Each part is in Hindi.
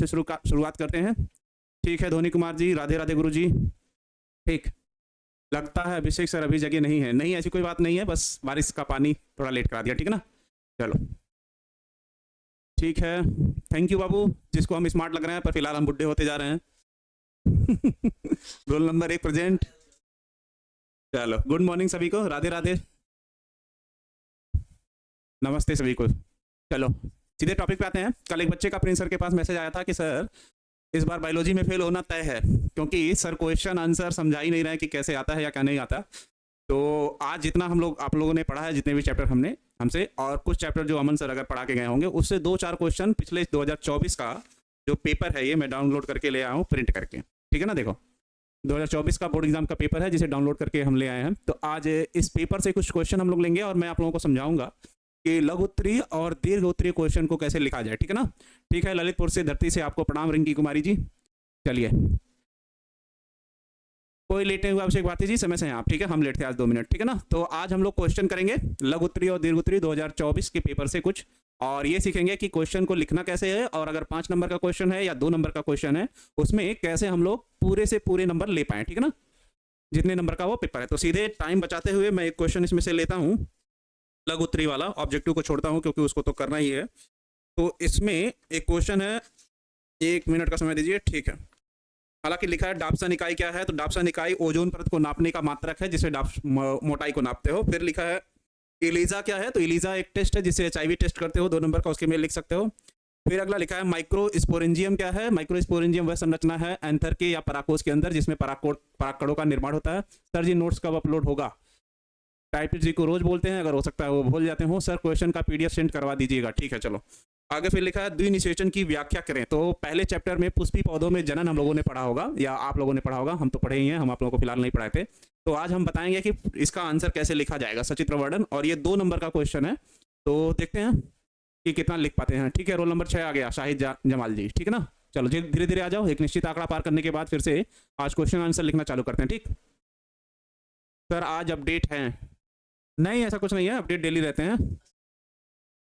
से शुरुआत करते हैं। ठीक है धोनी कुमार जी, राधे राधे गुरु जी। ठीक, लगता है अभिषेक सर अभी जगह नहीं है। नहीं, ऐसी कोई बात नहीं है, बस बारिश का पानी थोड़ा लेट करा दिया, ठीक है ना। चलो ठीक है, थैंक यू बाबू, जिसको हम स्मार्ट लग रहे हैं पर फिलहाल हम बुढ़े होते जा रहे हैं। Roll number 1 present. चलो गुड मॉर्निंग सभी को, राधे राधे, नमस्ते सभी को। चलो सीधे टॉपिक पे आते हैं। कल एक बच्चे का प्रिंस सर के पास मैसेज आया था कि सर इस बार बायोलॉजी में फेल होना तय है, क्योंकि सर क्वेश्चन आंसर समझा ही नहीं रहे कि कैसे आता है या क्या नहीं आता। तो आज जितना हम लोग आप लोगों ने पढ़ा है, जितने भी चैप्टर हमने हमसे, और कुछ चैप्टर जो अमन सर अगर पढ़ा के गए होंगे, उससे 2-4 क्वेश्चन पिछले 2024 का जो पेपर है ये मैं डाउनलोड करके ले आया हूँ प्रिंट करके, ठीक है ना। देखो 2024 का बोर्ड एग्जाम का पेपर है जिसे डाउनलोड करके हम ले आए हैं। तो आज इस पेपर से कुछ क्वेश्चन हम लोग लेंगे और मैं आप लोगों को समझाऊंगा कि लघु उत्तरीय और दीर्घ उत्तरीय क्वेश्चन को कैसे लिखा जाए, ठीक है ना। ठीक है, ललितपुर से धरती से आपको प्रणाम रिंकी कुमारी जी। चलिए, कोई लेटे हुए अभिषेक भारती जी समय से हैं आप, ठीक है, हम लेट थे आज 2 मिनट, ठीक है ना। तो आज हम लोग क्वेश्चन करेंगे लघु उत्तरीय और दीर्घ उत्तरीय 2024 के पेपर से कुछ, और ये सीखेंगे कि क्वेश्चन को लिखना कैसे है, और अगर 5 नंबर का क्वेश्चन है या 2 नंबर का क्वेश्चन है उसमें कैसे हम लोग पूरे से पूरे नंबर ले पाए, ठीक है ना, जितने नंबर का वो पेपर है। तो सीधे टाइम बचाते हुए मैं एक क्वेश्चन इसमें से लेता हूँ, लघु उत्तरीय वाला, ऑब्जेक्टिव को छोड़ता हूँ क्योंकि उसको तो करना ही है। तो इसमें एक क्वेश्चन है, 1 मिनट का समय दीजिए, ठीक है। हालांकि लिखा है डाप्सन इकाई क्या है, तो डाप्सन इकाई ओजोन परत को नापने का मात्रक है जिसे मोटाई को नापते हो। फिर लिखा है इलीजा क्या है, तो इलीजा एक टेस्ट है जिसे HIV टेस्ट करते हो, 2 नंबर का उसके में लिख सकते हो। फिर अगला लिखा है माइक्रोस्पोरेंजियम क्या है, माइक्रोस्पोरेंजियम वह संरचना है एंथर के या पराकोष के अंदर जिसमें परागकणों का निर्माण होता है। सर जी नोट्स कब अपलोड होगा, टाइपिस्ट जी को रोज बोलते हैं, अगर हो सकता है वो भूल जाते हो। सर क्वेश्चन का PDF सेंड करवा दीजिएगा, ठीक है। चलो आगे फिर लिखा है द्विनिषेचन की व्याख्या करें। तो पहले चैप्टर में पुष्पी पौधों में जनन हम लोगों ने पढ़ा होगा, या आप लोगों ने पढ़ा होगा, हम तो पढ़े ही हैं, हम आप लोगों को फिलहाल नहीं पढ़ाए थे। तो आज हम बताएंगे कि इसका आंसर कैसे लिखा जाएगा, सचित्र वर्णन, और ये 2 नंबर का क्वेश्चन है। तो देखते हैं कि कितना लिख पाते हैं, ठीक है। रोल नंबर 6 आ गया, शाहिद जमाल जी, ठीक है ना। चलो जी धीरे धीरे आ जाओ, एक निश्चित आंकड़ा पार करने के बाद फिर से आज क्वेश्चन आंसर लिखना चालू करते हैं, ठीक। सर आज अपडेट है, नहीं ऐसा कुछ नहीं है, अपडेट डेली रहते हैं।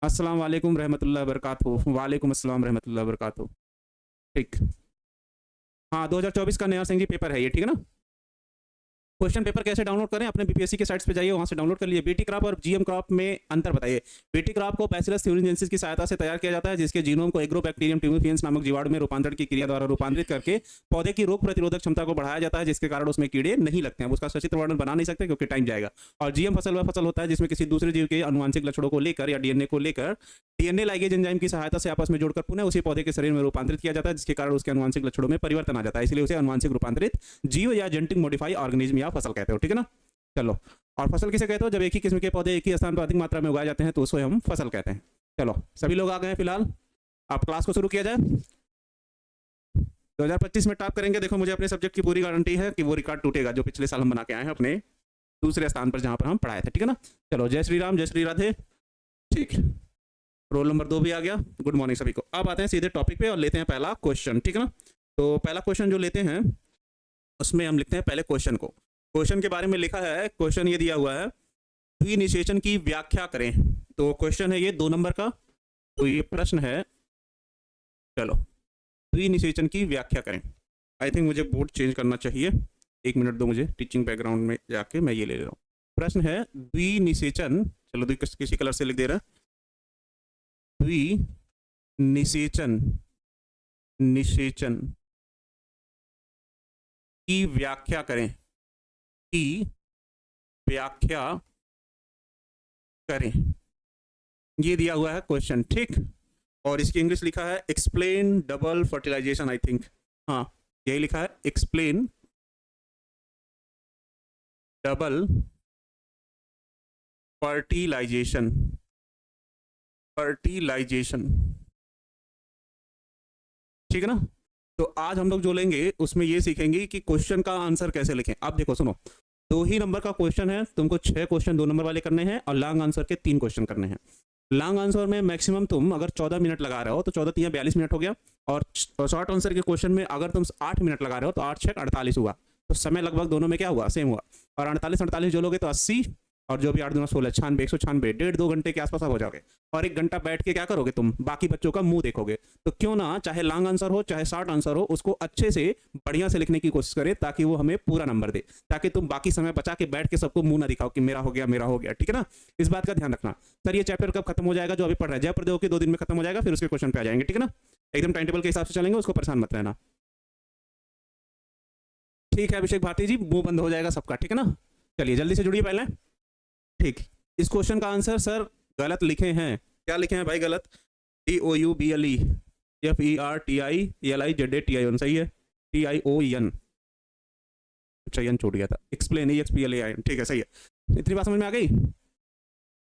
अस्सलाम वालेकुम रहमतुल्लाह बरकातहू, वालेकुम अस्सलाम रहमतुल्लाह बरकातहू, ठीक। हाँ 2024 का नया सिंह जी पेपर है ये, ठीक है ना। क्वेश्चन पेपर कैसे डाउनलोड करें, अपने BPSC के साइट्स पे जाइए, वहां से डाउनलोड कर लीजिए। बीटी क्रॉप और GM क्रॉप में अंतर बताइए। बीटी क्रॉप को बैसिलस thuringiensis की सहायता से तैयार किया जाता है, जिसके जीनोम को एग्रोबैक्टीरियम ट्यूमिफियंस नामक जीवाणु में रूपांतरण की क्रिया द्वारा रूपांतरित करके पौधे की रोग प्रतिरोधक क्षमता को बढ़ाया जाता है, जिसके कारण उसमें कीड़े नहीं लगते हैं। उसका सचित्र वर्णन बना नहीं सकते क्योंकि टाइम जाएगा। और GM फसल वह फसल होता है जिसमें किसी दूसरे जीव के अनुवांशिक लक्षणों को लेकर या DNA को लेकर DNA लाइगेज एंजाइम की सहायता से आपस में जोड़कर पुनः उसी पौधे के शरीर में रूपांतरित किया जाता है, जिसके कारण उसके अनुवांशिक लक्षणों में परिवर्तन आ जाता है, इसलिए उसे अनुवांशिक रूपांतरित जीव या जेनेटिक मॉडिफाई ऑर्गेनिज्म या फसल कहते हो, ठीक है ना। चलो, और फसल किसे कहते हो, जब एक ही किस्म के पौधे एक ही स्थान पर अधिक मात्रा में उगाए जाते हैं तो उसको हम फसल कहते हैं। चलो सभी लोग आ गए हैं, फिलहाल आप क्लास को शुरू किया जाए। 2025 में टॉप करेंगे। देखो मुझे अपने सब्जेक्ट की पूरी गारंटी है कि वो रिकॉर्ड टूटेगा जो पिछले साल हम बना के आए हैं अपने दूसरे स्थान पर जहां पर हम पढ़ाए थे, ठीक है ना। चलो जय श्री राम, जय श्री राधे, ठीक। रोल नंबर 2 भी आ गया, गुड मॉर्निंग सभी को। अब आते हैं सीधे टॉपिक पे और लेते हैं पहला क्वेश्चन, ठीक है ना। तो पहला क्वेश्चन जो लेते हैं उसमें हम लिखते हैं पहले क्वेश्चन को। क्वेश्चन के बारे में लिखा है, क्वेश्चन ये दिया हुआ है द्विनिषेचन की व्याख्या करें। तो क्वेश्चन है ये 2 नंबर का। तो ये प्रश्न है, चलो द्विनिषेचन की व्याख्या करें। आई थिंक मुझे बोर्ड चेंज करना चाहिए, 1 मिनट दो मुझे, टीचिंग बैकग्राउंड में जाके मैं ये ले रहा हूँ। प्रश्न है द्विनिषेचन, चलो किसी कलर से लिख दे रहा है, द्विनिषेचन निषेचन की व्याख्या करें, की व्याख्या करें, ये दिया हुआ है क्वेश्चन, ठीक। और इसकी इंग्लिश लिखा है explain double fertilisation, I think, हाँ यही लिखा है एक्सप्लेन डबल फर्टिलाइजेशन, ठीक है ना। तो आज हम लोग जो लेंगे उसमें ये सीखेंगे कि क्वेश्चन का आंसर कैसे लिखें। अब देखो सुनो, 2 ही नंबर का क्वेश्चन है, तुमको 6 क्वेश्चन 2 नंबर वाले करने हैं और लॉन्ग आंसर के 3 क्वेश्चन करने हैं। लॉन्ग आंसर में मैक्सिमम तुम अगर 14 मिनट लगा रहे हो तो 14 3 42 मिनट हो गया, और शॉर्ट आंसर के क्वेश्चन में अगर तुम 8 मिनट लगा रहे हो तो 8 6 48 हुआ, तो समय लगभग दोनों में क्या हुआ, सेम हुआ। और 48 48 जोड़ोगे तो 80 और जो भी 8 दूना 16, 96, 196, 1.5-2 घंटे के आसपास आप हो जाओगे। और 1 घंटा बैठ के क्या करोगे तुम, बाकी बच्चों का मुंह देखोगे। तो क्यों ना चाहे लॉन्ग आंसर हो चाहे शॉर्ट आंसर हो, उसको अच्छे से बढ़िया से लिखने की कोशिश करें ताकि वो हमें पूरा नंबर दे, ताकि तुम बाकी समय बचा के बैठ के सबको मुंह ना दिखाओ कि मेरा हो गया मेरा हो गया, ठीक है ना। इस बात का ध्यान रखना। सर ये चैप्टर कब खत्म हो जाएगा जो अभी पढ़ रहा है, जयप्रदो के 2 दिन में खत्म हो जाएगा, फिर उसके क्वेश्चन पे आ जाएंगे, ठीक है ना। एकदम टाइम टेबल के हिसाब से चलेंगे, उसको परेशान मत रहना। ठीक है अभिषेक भारती जी, मुंह बंद हो जाएगा सबका, ठीक है ना। चलिए जल्दी से जुड़िए पहले। ठीक, इस क्वेश्चन का आंसर सर गलत लिखे हैं। क्या लिखे हैं भाई गलत? TOUBLE FERTIELIZATION, सही है। TION, अच्छा एन छूट गया था। एक्सप्लेन EXPLAIN, ठीक है सही है। इतनी बात समझ में आ गई?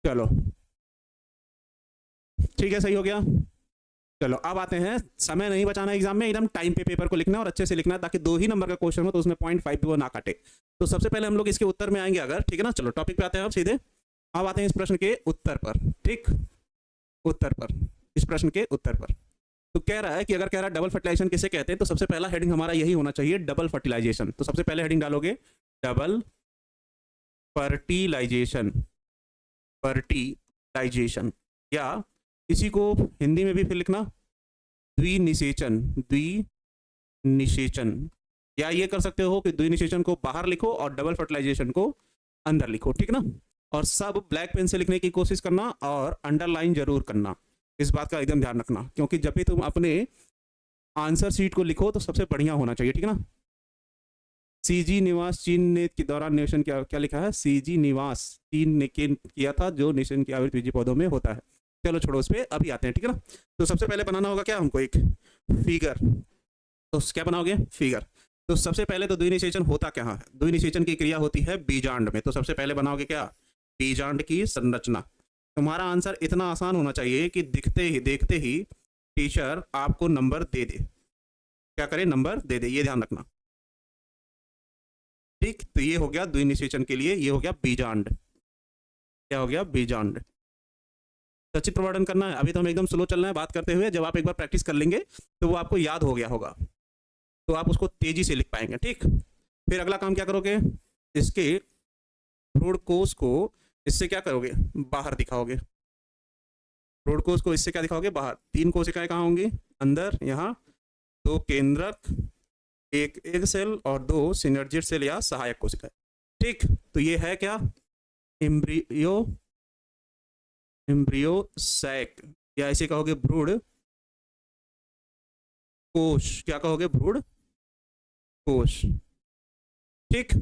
चलो ठीक है, सही हो गया। चलो अब आते हैं, समय नहीं बचाना एग्जाम में, एकदम टाइम पे पेपर को लिखना और अच्छे से लिखना, ताकि 2 ही नंबर का क्वेश्चन हो तो उसमें 0.5 भी वो ना काटे। तो सबसे पहले हम लोग इसके उत्तर में आएंगे अगर, ठीक है ना। चलो टॉपिक पे आते हैं अब सीधे। अब आते हैं इस प्रश्न के उत्तर पर, ठीक, उत्तर पर, इस प्रश्न के उत्तर पर। तो कह रहा है कि अगर कह रहा है डबल फर्टिलाइजेशन किसे कहते हैं, तो सबसे पहला हेडिंग हमारा यही होना चाहिए, डबल फर्टिलाइजेशन। तो सबसे पहले हेडिंग डालोगे डबल फर्टिलाइजेशन, फर्टिलाइजेशन, या इसी को हिंदी में भी फिर लिखना द्विनिषेचन, द्विनिषेचन, या ये कर सकते हो कि द्विनिषेचन को बाहर लिखो और डबल फर्टिलाइजेशन को अंदर लिखो, ठीक ना। और सब ब्लैक पेन से लिखने की कोशिश करना और अंडरलाइन जरूर करना, इस बात का एकदम ध्यान रखना, क्योंकि जब भी तुम अपने आंसर शीट को लिखो तो सबसे बढ़िया होना चाहिए, ठीक है ना। सीजी निवास चीन ने के दौरान निवेशन क्या क्या लिखा है? सीजी निवास चीन ने किया था जो निवेशन की आवृत्ति बीजी पौधों में होता है। चलो छोड़ो, उस पर अभी आते हैं, ठीक है ना। तो सबसे पहले बनाना होगा क्या हमको, एक फिगर। तो क्या बनाओगे? फिगर। तो सबसे पहले तो द्विनिषेचन होता क्या है? द्विनिषेचन की क्रिया होती है बीजांड में। तो सबसे पहले बनाओगे क्या? बीजांड की संरचना। तुम्हारा आंसर इतना आसान होना चाहिए कि देखते ही टीचर आपको नंबर दे दे। क्या करे? नंबर दे दे, ये ध्यान रखना, ठीक। तो ये हो गया द्विनिषेचन के लिए, ये हो गया बीजांड। क्या हो गया? बीजांड। सचित्र प्रवर्धन करना है, अभी तो हम एकदम स्लो चल रहे हैं बात करते हुए, जब आप एक बार प्रैक्टिस कर लेंगे तो वो आपको याद हो गया होगा, तो आप उसको तेजी से लिख पाएंगे, ठीक। फिर अगला काम क्या करोगे? इसके प्रोडकोश को इससे क्या करोगे? बाहर दिखाओगे। प्रोडकोश को इससे क्या दिखाओगे? बाहर। 3 कोशिकाएं कहाँ होंगी? अंदर, यहाँ 2 केंद्रक, 1 एग सेल और 2 सिनर्जिड सेल या सहायक कोशिकाएं, ठीक। तो ये है क्या? एम्ब्रियो सैक, या इसे कहोगे भ्रूण कोश। क्या कहोगे? भ्रूण कोश, ठीक।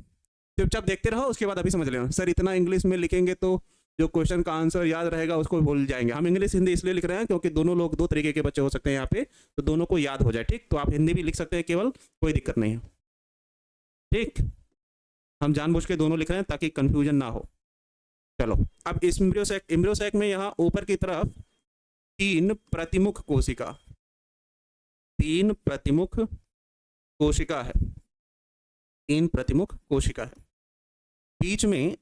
चुपचाप देखते रहो, उसके बाद अभी समझ लेना। सर इतना इंग्लिश में लिखेंगे तो जो क्वेश्चन का आंसर याद रहेगा उसको भूल जाएंगे। हम इंग्लिश हिंदी इसलिए लिख रहे हैं क्योंकि दोनों लोग 2 तरीके के बच्चे हो सकते हैं यहाँ पे, तो दोनों को याद हो जाए, ठीक। तो आप हिंदी भी लिख सकते हैं केवल, कोई दिक्कत नहीं है, ठीक। हम जानबूझ के दोनों लिख रहे हैं ताकि कंफ्यूजन ना हो। चलो अब इस एम्ब्रियोसैक में यहाँ ऊपर की तरफ 3 प्रतिमुख कोशिका, 3 प्रतिमुख कोशिका है, 3 प्रतिमुख कोशिका है। बीच में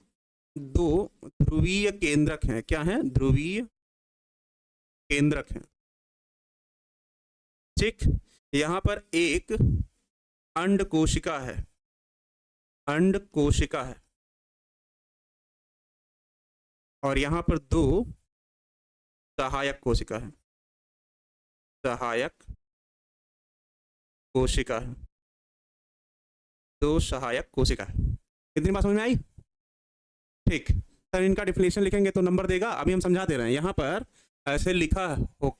2 ध्रुवीय केंद्रक हैं। क्या हैं? ध्रुवीय केंद्रक हैं, ठीक। यहां पर एक अंड कोशिका है, अंड कोशिका है, और यहां पर 2 सहायक कोशिका है, सहायक कोशिका है, 2 सहायक कोशिका है। कितनी बात समझ में आई? ठीक। सर इनका डिफिनेशन लिखेंगे तो नंबर देगा, अभी हम समझा दे रहे हैं। यहाँ पर ऐसे लिखा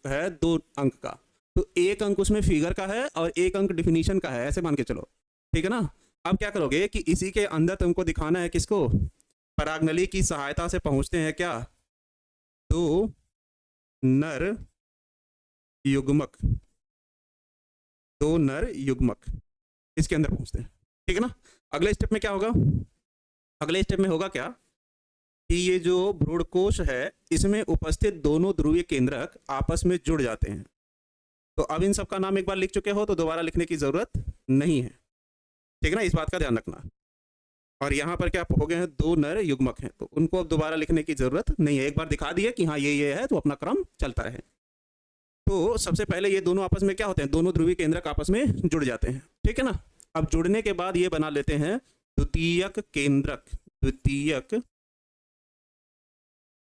है 2 अंक का, तो 1 अंक उसमें फिगर का है और 1 अंक डिफिनीशन का है, ऐसे मान के चलो, ठीक है ना। अब क्या करोगे कि इसी के अंदर तुमको दिखाना है किसको? परागनली की सहायता से पहुंचते हैं क्या? 2 नर युग्मक, 2 नर युग्मक इसके अंदर पहुंचते हैं, ठीक है ना। अगले स्टेप में क्या होगा? अगले स्टेप में होगा क्या कि ये जो भ्रूणकोश है इसमें उपस्थित दोनों ध्रुवीय केंद्रक आपस में जुड़ जाते हैं। तो अब इन सब का नाम एक बार लिख चुके हो तो दोबारा लिखने की जरूरत नहीं है, ठीक है ना, इस बात का ध्यान रखना। और यहाँ पर क्या हो गए हैं? 2 नर युग्मक हैं, तो उनको अब दोबारा लिखने की जरूरत नहीं है, एक बार दिखा दिए कि हाँ ये है, तो अपना क्रम चलता रहे। तो सबसे पहले ये दोनों आपस में क्या होते हैं? दोनों ध्रुवीय केंद्रक आपस में जुड़ जाते हैं, ठीक है ना। अब जुड़ने के बाद ये बना लेते हैं द्वितीयक केंद्रक, द्वितीयक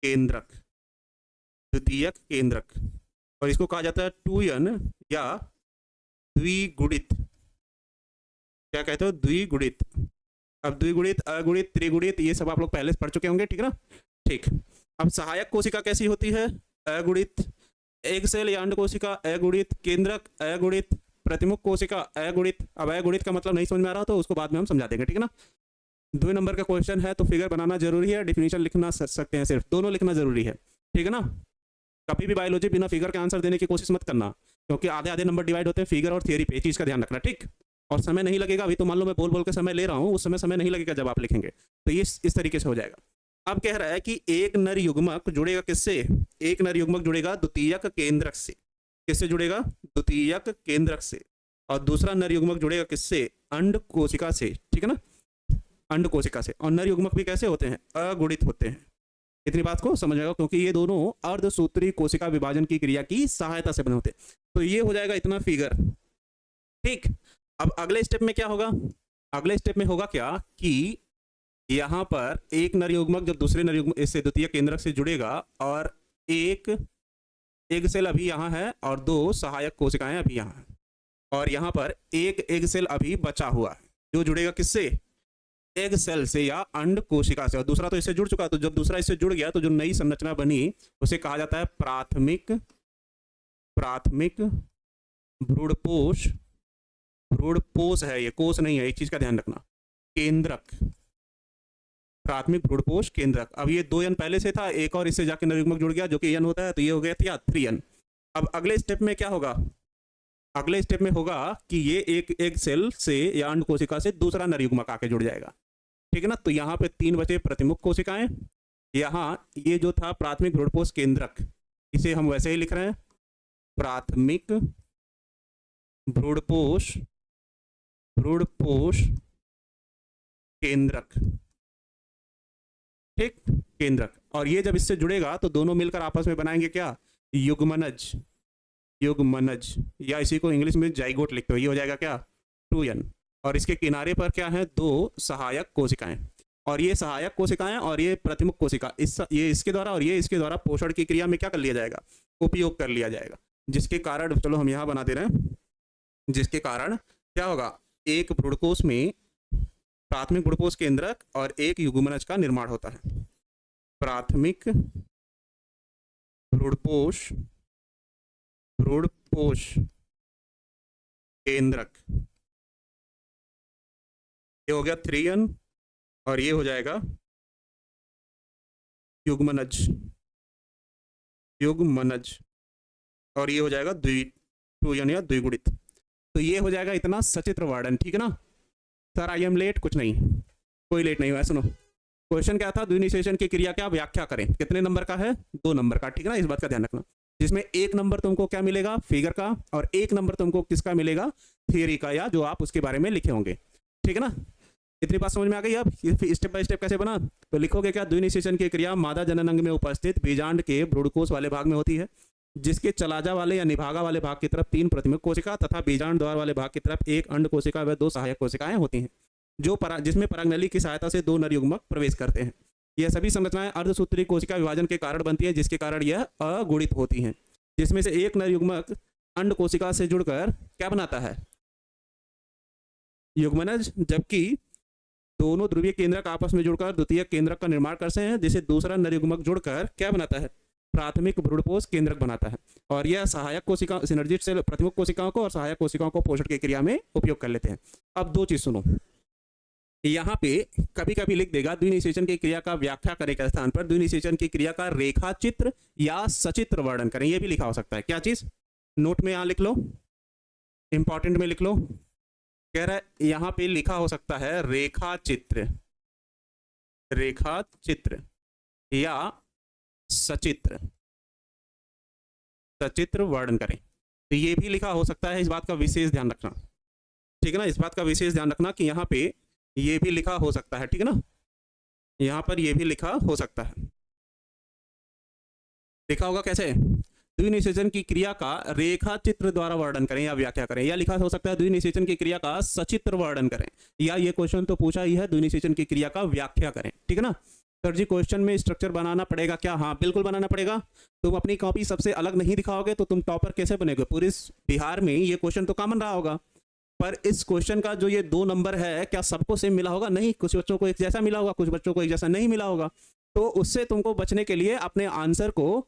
केंद्रक, द्वितीयक केंद्रक, और इसको कहा जाता है टूयन या द्विगुणित। क्या कहते हो? द्विगुणित। अब द्विगुणित, अगुणित, त्रिगुणित ये सब आप लोग पहले पढ़ चुके होंगे, ठीक है ना? ठीक। अब सहायक कोशिका कैसी होती है? अगुणित। एग सेल या अंड कोशिका अगुणित, केंद्रक अगुणित, प्रतिमुख कोशिका अगुणित। अब अगुणित का मतलब नहीं समझ में आ रहा तो उसको बाद में हम समझा देंगे, ठीक है ना? 2 नंबर का क्वेश्चन है तो फिगर बनाना जरूरी है, डिफिनीशन लिखना सकते हैं, सिर्फ दोनों लिखना जरूरी है, ठीक है ना? कभी भी बायोलॉजी बिना फिगर के आंसर देने की कोशिश मत करना, क्योंकि आधे आधे नंबर डिवाइड होते हैं फिगर और थियरी पे, चीज का ध्यान रखना, ठीक? और समय नहीं लगेगा, अभी तो मान लो मैं बोल बोल के समय ले रहा हूँ, उस समय नहीं लगेगा जब आप लिखेंगे, तो ये इस तरीके से हो जाएगा। अब कह रहा है कि एक नर युग्मक जुड़ेगा किससे? एक नर युग्मक जुड़ेगा द्वितीयक केंद्रक से। किससे जुड़ेगा? द्वितीयक केंद्रक से। और दूसरा नर युग्मक जुड़ेगा किससे? अंड कोशिका से, ठीक है ना? अंड कोशिका से। और नर युग्मक भी कैसे होते हैं? अगुणित होते हैं। इतनी बात को समझेगा, क्योंकि ये दोनों अर्धसूत्री कोशिका विभाजन की क्रिया की सहायता से बने होते हैं। तो ये हो जाएगा इतना फिगर, ठीक। अब अगले स्टेप में क्या होगा? अगले स्टेप में होगा क्या कि यहां पर एक नर युग्मक जब दूसरे नर युग्मक इससे द्वितीय केंद्रक से जुड़ेगा, और एक एग सेल अभी यहां है और 2 सहायक कोशिकाएं अभी यहां हैं, और यहां पर एक एग सेल अभी बचा हुआ है जो जुड़ेगा किससे? एग सेल से या अंड कोशिका से। और दूसरा तो इससे जुड़ चुका, तो जब दूसरा इससे जुड़ गया तो जो नई संरचना बनी उसे कहा जाता है प्राथमिक भ्रूणपोष। भ्रूणपोष है ये, कोष नहीं है, एक चीज का ध्यान रखना, केंद्रक, प्राथमिक भ्रूणपोष केंद्रक। अब ये 2 n पहले से था, एक और इससे जाके नर युग्मक जुड़ गया जो कि n होता है, तो ये हो गया क्या? 3n। अब अगले स्टेप में क्या होगा? अगले स्टेप में होगा कि ये एक एग सेल से या अंड कोशिका से दूसरा नर युग्मक आके जुड़ जाएगा, ठीक है ना? तो यहाँ पे 3 बचे प्रतिमुख कोशिकाएं। यहाँ ये जो था प्राथमिक भ्रूणपोष केंद्रक, इसे हम वैसे ही लिख रहे हैं, प्राथमिक भ्रूणपोष केंद्रक, ठीक, केंद्रक। और ये जब इससे जुड़ेगा तो दोनों मिलकर आपस में बनाएंगे क्या? युग्मनज, या इसी को इंग्लिश में जाइगोट लिखते हो। ये हो जाएगा क्या? 2n। और इसके किनारे पर क्या है? 2 सहायक कोशिकाएं। और ये सहायक कोशिकाएं और ये प्रतिमुख कोशिका, ये इसके द्वारा और ये इसके द्वारा पोषण की क्रिया में क्या कर लिया जाएगा? उपयोग कर लिया जाएगा। जिसके कारण, चलो हम यहाँ बना दे रहे हैं, जिसके कारण क्या होगा? एक भ्रूणकोष में प्राथमिक भ्रूणपोष केंद्रक और एक युग्मनज का निर्माण होता है। प्राथमिक भ्रूणपोष केंद्रक, ये हो गया 3n, और ये हो जाएगा युग्मनज, और ये हो जाएगा 2n या द्विगुणित। तो ये हो जाएगा इतना सचित्र वर्णन, ठीक है ना? Sir I am late? कुछ नहीं, कोई लेट नहीं हुआ। सुनो, क्वेश्चन क्या था? द्विनिषेचन की क्रिया क्या व्याख्या करें। कितने नंबर का है? 2 नंबर का, ठीक है ना? इस बात का ध्यान रखना। जिसमें 1 नंबर तुमको क्या मिलेगा? फिगर का, और 1 नंबर तुमको किसका मिलेगा? थियरी का, या जो आप उसके बारे में लिखे होंगे, ठीक है ना? इतनी बात समझ में आ गई? अब स्टेप बाय स्टेप कैसे बना, तो लिखोगे क्या? द्विनिषेचन की क्रिया मादा जनन अंग में उपस्थित बीजांड के भ्रूणकोष वाले भाग में होती है, जिसके चलाजा वाले या निभागा वाले भाग की तरफ 3 प्रतिमुख कोशिका तथा बीजांड द्वार वाले भाग की तरफ 1 अंड कोशिका व 2 सहायक कोशिकाएं होती हैं, जिसमें परागनली की सहायता से 2 नर युग्मक प्रवेश करते हैं। यह सभी संरचनाएं अर्धसूत्री कोशिका विभाजन के कारण बनती है, जिसके कारण यह अगुणित होती हैं। जिसमें से एक नर युग्मक अंड कोशिका से जुड़कर क्या बनाता है? युग्मनज, जबकि दोनों ध्रुवीय केंद्रक आपस में जुड़कर द्वितीय केंद्रक का निर्माण करते हैं, जिसे दूसरा नर युग्मक जुड़कर क्या बनाता है? प्राथमिक भ्रूणपोष केंद्रक बनाता है। और यह सहायक कोशिका सिनर्जिस्ट से प्रतिमुख कोशिकाओं को और सहायक कोशिकाओं को पोषण की क्रिया में उपयोग कर लेते हैं। अब 2 चीज सुनो, यहाँ पे कभी कभी लिख देगा द्विनिषेचन की क्रिया का व्याख्या करने के स्थान पर द्विनिषेचन की क्रिया का रेखा चित्र या सचित्र वर्णन करें, ये भी लिखा हो सकता है। क्या चीज? नोट में यहाँ लिख लो, इंपॉर्टेंट में लिख लो। कह रहा है यहाँ पे लिखा हो सकता है रेखा चित्र या सचित्र वर्णन करें, तो ये भी लिखा हो सकता है। इस बात का विशेष ध्यान रखना, ठीक है ना? इस बात का विशेष ध्यान रखना कि यहाँ पे ये भी लिखा हो सकता है, ठीक है ना? यहाँ पर ये भी लिखा हो सकता है। लिखा होगा कैसे? द्विनिषेचन की क्रिया का रेखा चित्र द्वारा वर्णन करें या व्याख्या करें, या लिखा हो सकता है द्विनिषेचन की क्रिया का सचित्र वर्णन करें, या ये क्वेश्चन तो पूछा ही है द्विनिषेचन की क्रिया का व्याख्या करें, ठीक है ना? सर जी क्वेश्चन में स्ट्रक्चर बनाना पड़ेगा क्या? हाँ बिल्कुल बनाना पड़ेगा। तुम अपनी कॉपी सबसे अलग नहीं दिखाओगे तो तुम टॉपर कैसे बनेगे? पूरे बिहार में ये क्वेश्चन तो कॉमन रहा होगा, पर इस क्वेश्चन का जो ये 2 नंबर है क्या सबको सेम मिला होगा? नहीं, कुछ बच्चों को एक जैसा मिला होगा, कुछ बच्चों को एक जैसा नहीं मिला होगा। तो उससे तुमको बचने के लिए अपने आंसर को,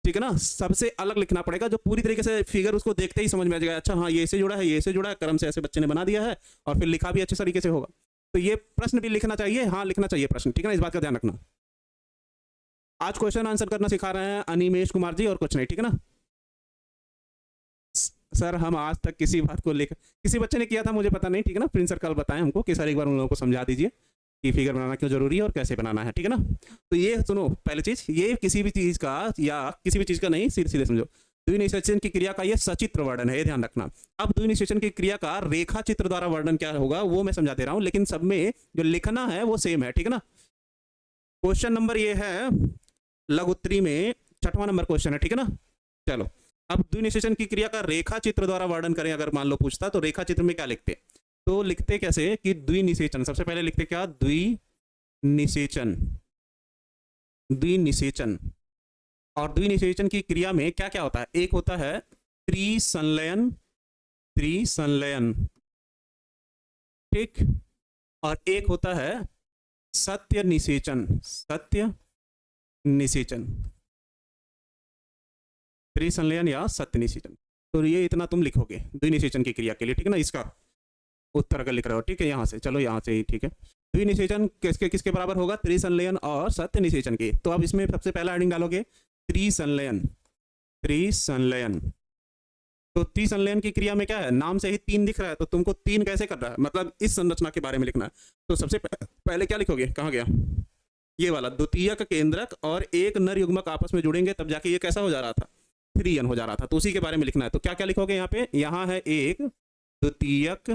ठीक है ना, सबसे अलग लिखना पड़ेगा, जो पूरी तरीके से फिगर उसको देखते ही समझ में आ जाएगा, अच्छा हाँ ये ऐसे जुड़ा है, ये ऐसे जुड़ा है, क्रम से ऐसे बच्चे ने बना दिया है, और फिर लिखा भी अच्छे तरीके से होगा। तो ये प्रश्न भी लिखना चाहिए, हाँ लिखना चाहिए प्रश्न, ठीक है ना, इस बात का ध्यान रखना। आज क्वेश्चन आंसर करना सिखा रहे हैं अनिमेश कुमार जी, और कुछ नहीं, ठीक है ना। सर हम आज तक किसी बात को लेकर, किसी बच्चे ने किया था मुझे पता नहीं, ठीक है ना, प्रिंस सर कल बताएं हमको कि सर एक बार उन लोगों को समझा दीजिए कि फिगर बनाना क्यों जरूरी है और कैसे बनाना है, ठीक है ना। तो ये सुनो, पहली चीज, ये किसी भी चीज का, या किसी भी चीज का नहीं, सीधे सीधे समझो, द्विनिषेचन की क्रिया का ये सचित्र वर्णन है, ये ध्यान रखना। अब द्विनिषेचन की क्रिया का रेखा चित्र द्वारा वर्णन क्या होगा वो मैं समझा दे रहा हूं, लेकिन सब में जो लिखना है वो सेम है, ठीक है ना। क्वेश्चन नंबर ये है लघु उत्तरी में 6वां नंबर क्वेश्चन है, ठीक है ना। चलो अब द्विनिषेचन की क्रिया का रेखा चित्र द्वारा वर्णन करें, अगर मान लो पूछता तो रेखा चित्र में क्या लिखते? तो लिखते कैसे कि द्विनिषेचन, सबसे पहले लिखते क्या? द्विनिषेचन, द्विनिषेचन। और द्विनिषेचन की क्रिया में क्या क्या होता है? एक होता है त्रिसंलयन, त्रिसंलयन, ठीक, और एक होता है सत्य निषेचन, सत्य निषेचन, त्रिसंलयन या सत्य निषेचन। तो ये इतना तुम लिखोगे द्विनिषेचन की क्रिया के लिए, ठीक है ना। इसका उत्तर अगर लिख रहे हो, ठीक है, यहाँ से चलो, यहाँ से ही, ठीक है। द्विनिषेचन किसके किसके बराबर होगा? त्रिसंलयन और सत्य निषेचन के। तो अब इसमें सबसे पहला हेडिंग डालोगे त्रिसंलयन, त्रिसंलयन। तो त्रिसंलयन की क्रिया में क्या है? नाम से ही 3 दिख रहा है, तो तुमको 3 कैसे कर रहा है, मतलब इस संरचना के बारे में लिखना है। तो सबसे पहले क्या लिखोगे? कहाँ गया ये वाला? द्वितीयक केंद्रक और एक नर युग्मक आपस में जुड़ेंगे तब जाके ये कैसा हो जा रहा था? 3n हो जा रहा था। तो उसी के बारे में लिखना है। तो क्या क्या लिखोगे यहाँ पे? यहाँ है एक द्वितीयक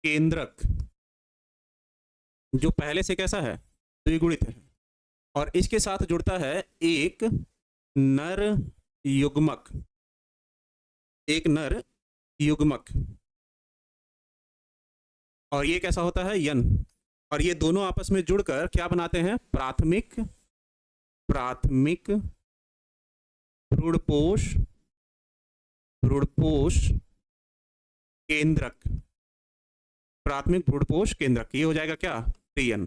केंद्रक जो पहले से कैसा है? द्विगुणित है, और इसके साथ जुड़ता है एक नर युग्मक, एक नर युग्मक, और ये कैसा होता है? यन। और ये दोनों आपस में जुड़कर क्या बनाते हैं? प्राथमिक, प्राथमिक भ्रूणपोष, भ्रूणपोष केंद्रक, प्राथमिक भ्रूणपोष केंद्रक। ये हो जाएगा क्या? 3n।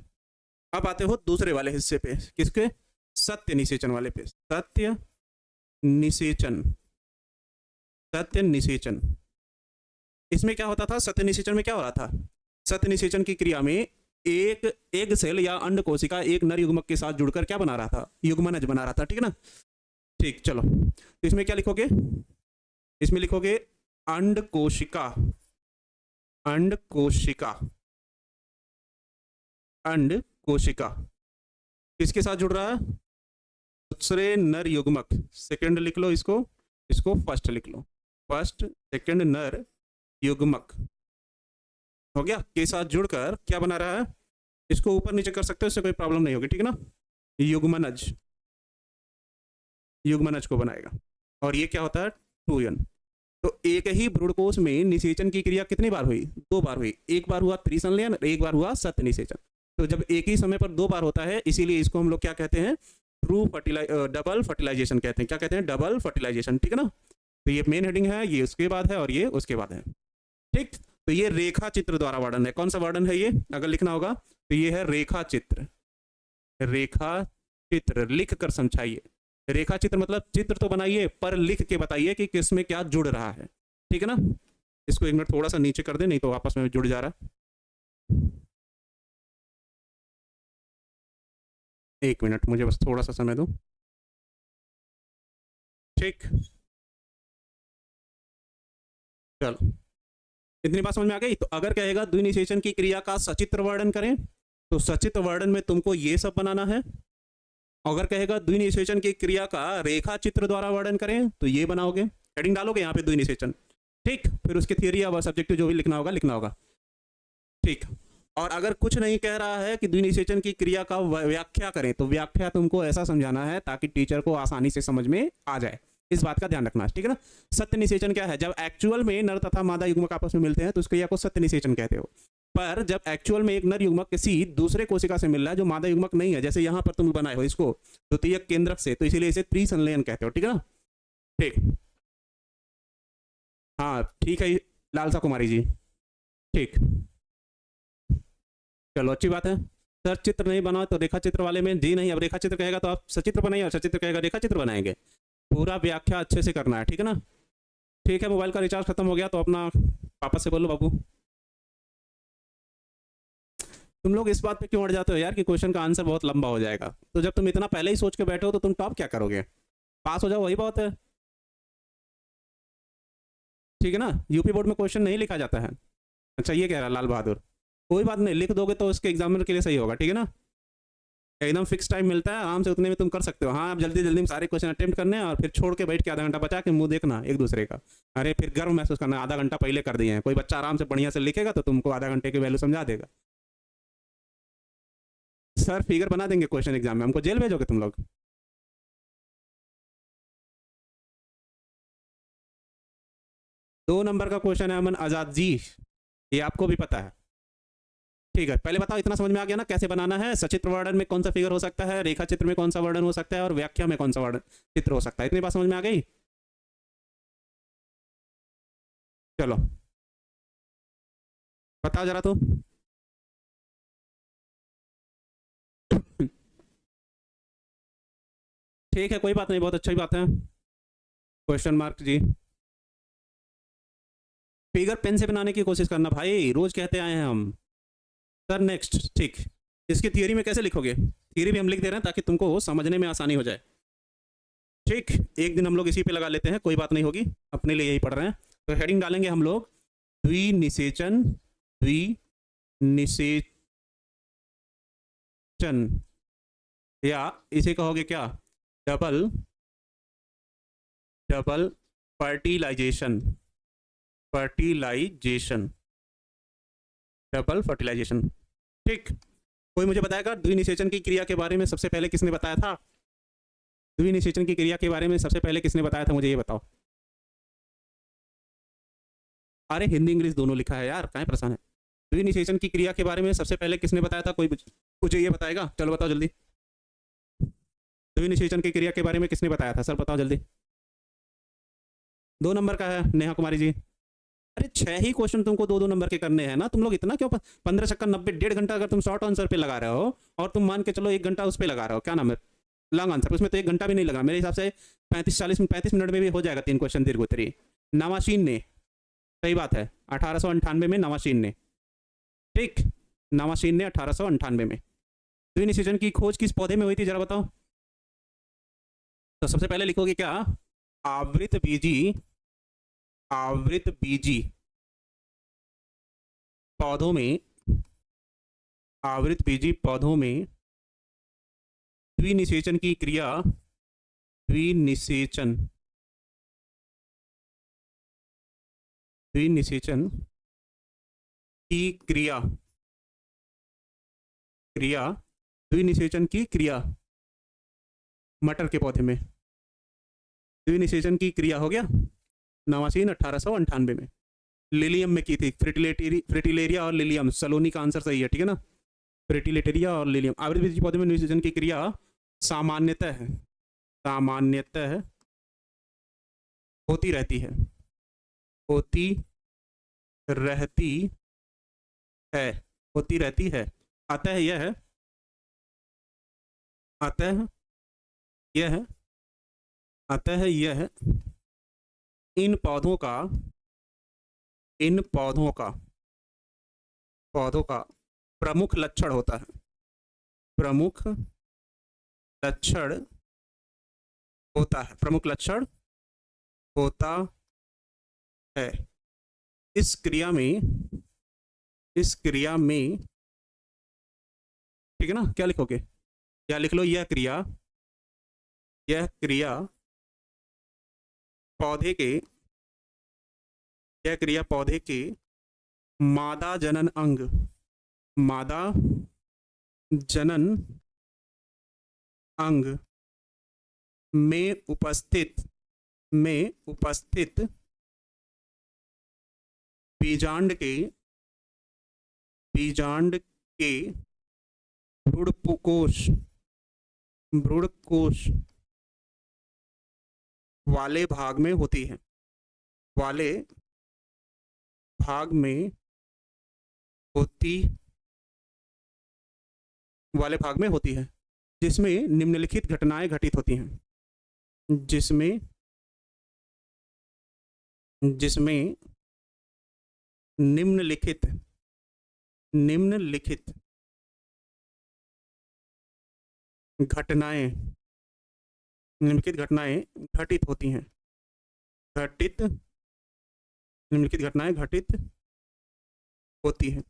अब आते हो दूसरे वाले हिस्से पे, किसके? सत्य निषेचन वाले पे। सत्य निषेचन, सत्य निषेचन। इसमें क्या होता था? सत्य निषेचन में क्या हो रहा था? सत्य निषेचन की क्रिया में एक एग सेल या अंड कोशिका एक नर युग्मक के साथ जुड़कर क्या बना रहा था? युग्मनज बना रहा था, ठीक है ना। ठीक, चलो तो इसमें क्या लिखोगे? इसमें लिखोगे अंड कोशिका, अंड कोशिका, अंड कोशिका किसके साथ जुड़ रहा है? दूसरे नर युग्मक। सेकंड लिख लो इसको, इसको फर्स्ट लिख लो, फर्स्ट सेकंड नर युग्मक हो गया, के साथ जुड़कर क्या बना रहा है? इसको ऊपर नीचे कर सकते हो, इससे कोई प्रॉब्लम नहीं होगी, ठीक है ना। युग्मनज, युग्मनज को बनाएगा। और ये क्या होता है? 2n। तो एक ही भ्रूणकोश में निषेचन की क्रिया कितनी बार हुई? 2 बार हुई। एक बार हुआ त्रिसंलयन, एक बार हुआ सत्य निषेचन। तो जब एक ही समय पर 2 बार होता है, इसीलिए इसको हम लोग क्या कहते हैं? डबल फर्टिलाइजेशन कहते हैं। क्या कहते हैं? डबल फर्टिलाइजेशन, ठीक है ना। तो ये मेन हेडिंग है, ये उसके बाद है और ये उसके बाद है, ठीक। तो ये रेखा चित्र द्वारा वर्णन है। कौन सा वर्णन है ये? अगर लिखना होगा तो ये है रेखा चित्र, रेखा चित्र लिख कर समझाइए। रेखा चित्र मतलब चित्र तो बनाइए पर लिख के बताइए कि किसमें क्या जुड़ रहा है, ठीक है ना। इसको एक मिनट थोड़ा सा नीचे कर दे, नहीं तो आपस में जुड़ जा रहा है। एक मिनट, मुझे बस थोड़ा सा समय दो, ठीक। चलो इतनी बात समझ में आ गई। तो अगर कहेगा द्विनिषेचन की क्रिया का सचित्र वर्णन करें, तो सचित्र वर्णन में तुमको ये सब बनाना है। अगर कहेगा द्विनिषेचन की क्रिया का रेखा चित्र द्वारा वर्णन करें, तो ये बनाओगे, हेडिंग डालोगे यहाँ पे द्विनिषेचन, ठीक। फिर उसके थियरी या सब्जेक्टिव जो भी लिखना होगा लिखना होगा, ठीक। और अगर कुछ नहीं कह रहा है कि द्विनिषेचन की क्रिया का व्याख्या करें, तो व्याख्या तुमको ऐसा समझाना है ताकि टीचर को आसानी से समझ में आ जाए। इस बात का ध्यान रखना, ठीक है ना। सत्य निषेचन क्या है? जब एक्चुअल में नर तथा मादा युग्मक आपस में मिलते हैं तो उस क्रिया को सत्य निषेचन कहते हो। पर जब एक्चुअल में एक नर युग्मक किसी दूसरे कोशिका से मिल रहा है जो मादा युग्मक नहीं है, जैसे यहाँ पर तुम बनाए हो इसको द्वितीयक केंद्रक से, तो इसीलिए इसे त्रिसंलयन कहते हो, ठीक है ना। ठीक, हाँ ठीक है लालसा कुमारी जी, ठीक, चलो अच्छी बात है। सर चित्र नहीं बनाओ तो रेखा चित्र वाले में जी नहीं, अब रेखा चित्र कहेगा तो आप सचित्र बनाइए और सचित्र कहेगा रेखा चित्र बनाएंगे। पूरा व्याख्या अच्छे से करना है, ठीक है ना। ठीक है, मोबाइल का रिचार्ज खत्म हो गया तो अपना पापा से बोलो बाबू। तुम लोग इस बात पे क्यों अड़ जाते हो यार कि क्वेश्चन का आंसर बहुत लंबा हो जाएगा, तो जब तुम इतना पहले ही सोच के बैठे हो तो तुम टॉप क्या करोगे, पास हो जाओ वही बहुत है, ठीक है ना। यूपी बोर्ड में क्वेश्चन नहीं लिखा जाता है। अच्छा ये कह रहा लाल बहादुर, कोई बात नहीं, लिख दोगे तो उसके एग्जामिनर के लिए सही होगा, ठीक है ना। एकदम फिक्स टाइम मिलता है, आराम से उतने में तुम कर सकते हो। हाँ आप जल्दी जल्दी में सारे क्वेश्चन अटेम्प्ट करने हैं और फिर छोड़ के बैठ के आधा घंटा बचा के मुंह देखना एक दूसरे का, अरे फिर गर्व महसूस करना आधा घंटा पहले कर दिए हैं। कोई बच्चा आराम से बढ़िया से लिखेगा तो तुमको आधा घंटे की वैल्यू समझा देगा। सर फिगर बना देंगे क्वेश्चन एग्जाम में, हमको जेल भेजोगे तुम लोग। दो नंबर का क्वेश्चन है अमन आजाद जी, ये आपको भी पता है, ठीक है। पहले बताओ इतना समझ में आ गया ना कैसे बनाना है, सचित्र वर्णन में कौन सा फिगर हो सकता है, रेखा चित्र में कौन सा वर्णन हो सकता है और व्याख्या में कौन सा वर्णन चित्र हो सकता है, इतनी बात समझ में आ गई। चलो बताओ जरा तो। ठीक है कोई बात नहीं, बहुत अच्छी बात है। क्वेश्चन मार्क जी, फिगर पेन से बनाने की कोशिश करना भाई, रोज कहते आए हैं हम। सर नेक्स्ट, ठीक, इसकी थियरी में कैसे लिखोगे, थियरी भी हम लिख दे रहे हैं ताकि तुमको समझने में आसानी हो जाए। ठीक, एक दिन हम लोग इसी पे लगा लेते हैं, कोई बात नहीं होगी, अपने लिए यही पढ़ रहे हैं। तो हेडिंग डालेंगे हम लोग द्विनिषेचन, द्विनिषेचन, या इसे कहोगे क्या, double double fertilisation, fertilisation, double fertilisation. ठीक, कोई मुझे बताएगा द्विनिषेचन की क्रिया के बारे में सबसे पहले किसने बताया था, द्विनिषेचन की क्रिया के बारे में सबसे पहले किसने बताया था, मुझे ये बताओ। अरे हिंदी इंग्लिश दोनों लिखा है यार, कहाँ परेशान है। द्विनिषेचन की क्रिया के बारे में सबसे पहले किसने बताया था, कोई मुझे ये बताएगा, चलो बताओ जल्दी। द्विनिषेचन की क्रिया के बारे में किसने बताया था, सर बताओ जल्दी। 2 नंबर का है नेहा कुमारी जी। अरे 6 ही क्वेश्चन तुमको 2-2 नंबर के करने हैं ना, तुम लोग इतना क्यों 15 चक्कर 90 1.5 घंटा अगर तुम शॉर्ट आंसर पे लगा रहे हो और तुम मान के चलो 1 घंटा उस पे लगा रहे हो, क्या नाम है लॉन्ग आंसर, उसमें तो 1 घंटा भी नहीं लगा मेरे हिसाब से, 35 मिनट में भी हो जाएगा 3 क्वेश्चन दीर्घोत्तरी। नवाशीन ने, सही बात है, 1898 में नवाशीन ने, ठीक, नवाशीन ने 1898 में। द्विनिषेचन की खोज किस पौधे में हुई थी जरा बताओ। तो सबसे पहले लिखोगे क्या, आवृत बीजी, आवृत बीजी पौधों में, आवृत बीजी पौधों में द्विनिषेचन की क्रिया, द्विनिषेचन, द्विनिषेचन की क्रिया, क्रिया, द्विनिषेचन की क्रिया मटर के पौधे में, द्विनिषेचन की क्रिया हो गया नवासीन 1898 में। लिलियम में की थी, फ्रिटिलेरिया और लिलियम, सलोनी का आंसर सही है, ठीक है ना, फ्रिटिलेटेरिया और लिलियम। आवृत बीजी पौधे में द्विनिषेचन की क्रिया सामान्यतः, सामान्यतः होती रहती है, होती रहती है, होती रहती है। अतः यह, अतः यह, अतः यह इन पौधों का, इन पौधों का, पौधों का प्रमुख लक्षण होता है, प्रमुख लक्षण होता है, प्रमुख लक्षण होता है। इस क्रिया में, इस क्रिया में, ठीक है ना, क्या लिखोगे, या लिख लो यह क्रिया, यह क्रिया पौधे के, यह क्रिया पौधे के मादा जनन अंग, मादा जनन अंग में उपस्थित, में उपस्थित बीजांड के, बीजांड के भ्रूणकोश वाले भाग में होती है, वाले भाग में होती है, जिसमें निम्नलिखित घटनाएं घटित होती हैं, जिसमें निम्नलिखित घटनाएं घटित होती हैं, निम्नलिखित घटनाएं घटित होती हैं।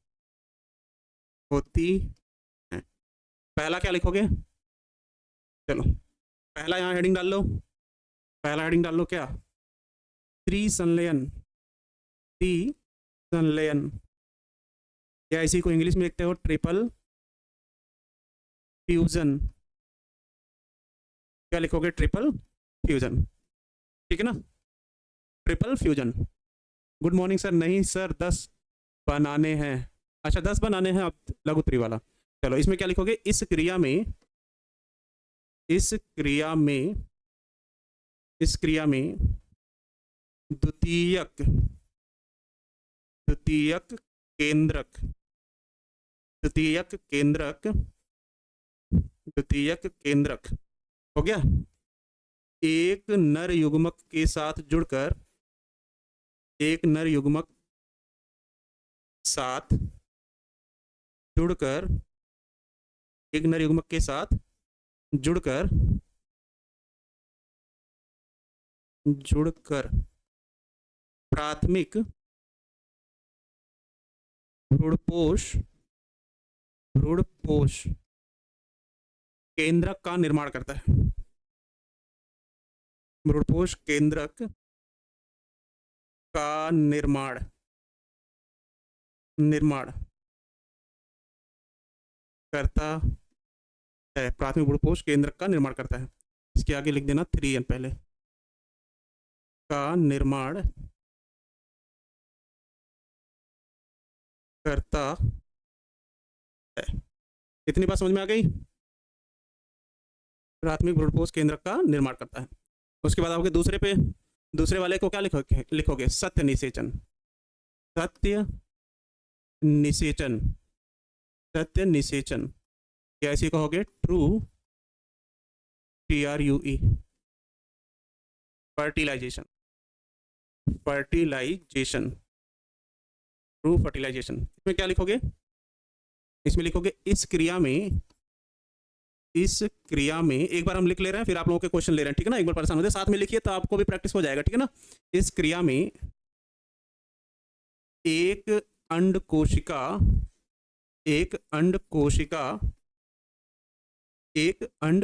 पहला क्या लिखोगे? चलो पहला यहाँ हेडिंग डाल लो, क्या? त्रिसंलयन, या इसी को इंग्लिश में लिखते हो ट्रिपल फ्यूजन। क्या लिखोगे? ट्रिपल फ्यूजन, ठीक है ना? Triple fusion. Good morning sir. नहीं सर, 10 बनाने हैं। अच्छा 10 बनाने हैं आप लघुत्री वाला। चलो इसमें क्या लिखोगे? इस क्रिया में द्वितीयक केंद्रक हो गया। एक नर युग्मक के साथ जुड़कर एक नर युग्मक के साथ जुड़कर प्राथमिक भ्रूणपोष केंद्रक का निर्माण करता है। भ्रूणपोष केंद्रक का निर्माण करता है। प्राथमिक भ्रूणपोष केंद्रक का निर्माण करता है। इसके आगे लिख देना 3n पहले। का निर्माण करता है। इतनी बात समझ में आ गई? प्राथमिक भ्रूणपोष केंद्रक का निर्माण करता है। उसके बाद आओगे दूसरे वाले को क्या लिखोगे? सत्य निषेचन, या ऐसे कहोगे true, TRUE, fertilisation, true fertilisation. इसमें क्या लिखोगे? इसमें लिखोगे इस क्रिया में एक बार हम लिख ले रहे हैं, फिर आप लोगों के क्वेश्चन ले रहे हैं, ठीक है ना? एक बार परेशान होते साथ में लिखिए तो आपको भी प्रैक्टिस हो जाएगा, ठीक है ना? इस क्रिया में एक अंड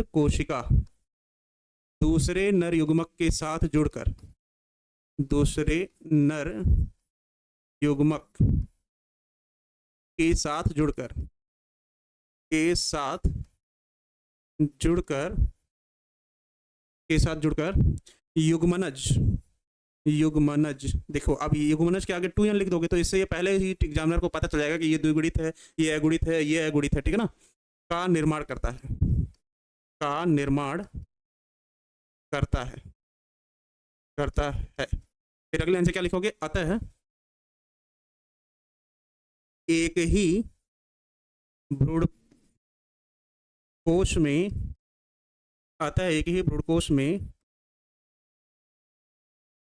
कोशिका दूसरे नर युग्मक के साथ जुड़कर युग्मनज। देखो अब युग्मनज के आगे 2n लिख दोगे तो इससे ये पहले ही एग्जामिनर को पता चल जाएगा कि ये द्विगुणित है, ये अगुणित है, ये अगुणित है, ठीक है ना? का निर्माण करता है। फिर अगले आंसर क्या लिखोगे? अतः एक ही भ्रूणकोश में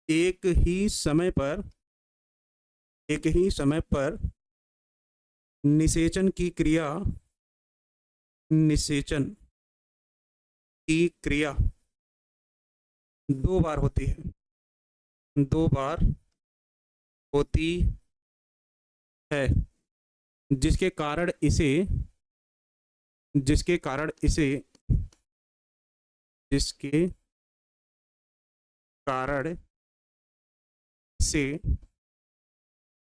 एक ही समय पर निषेचन की क्रिया 2 बार होती है, जिसके कारण इसे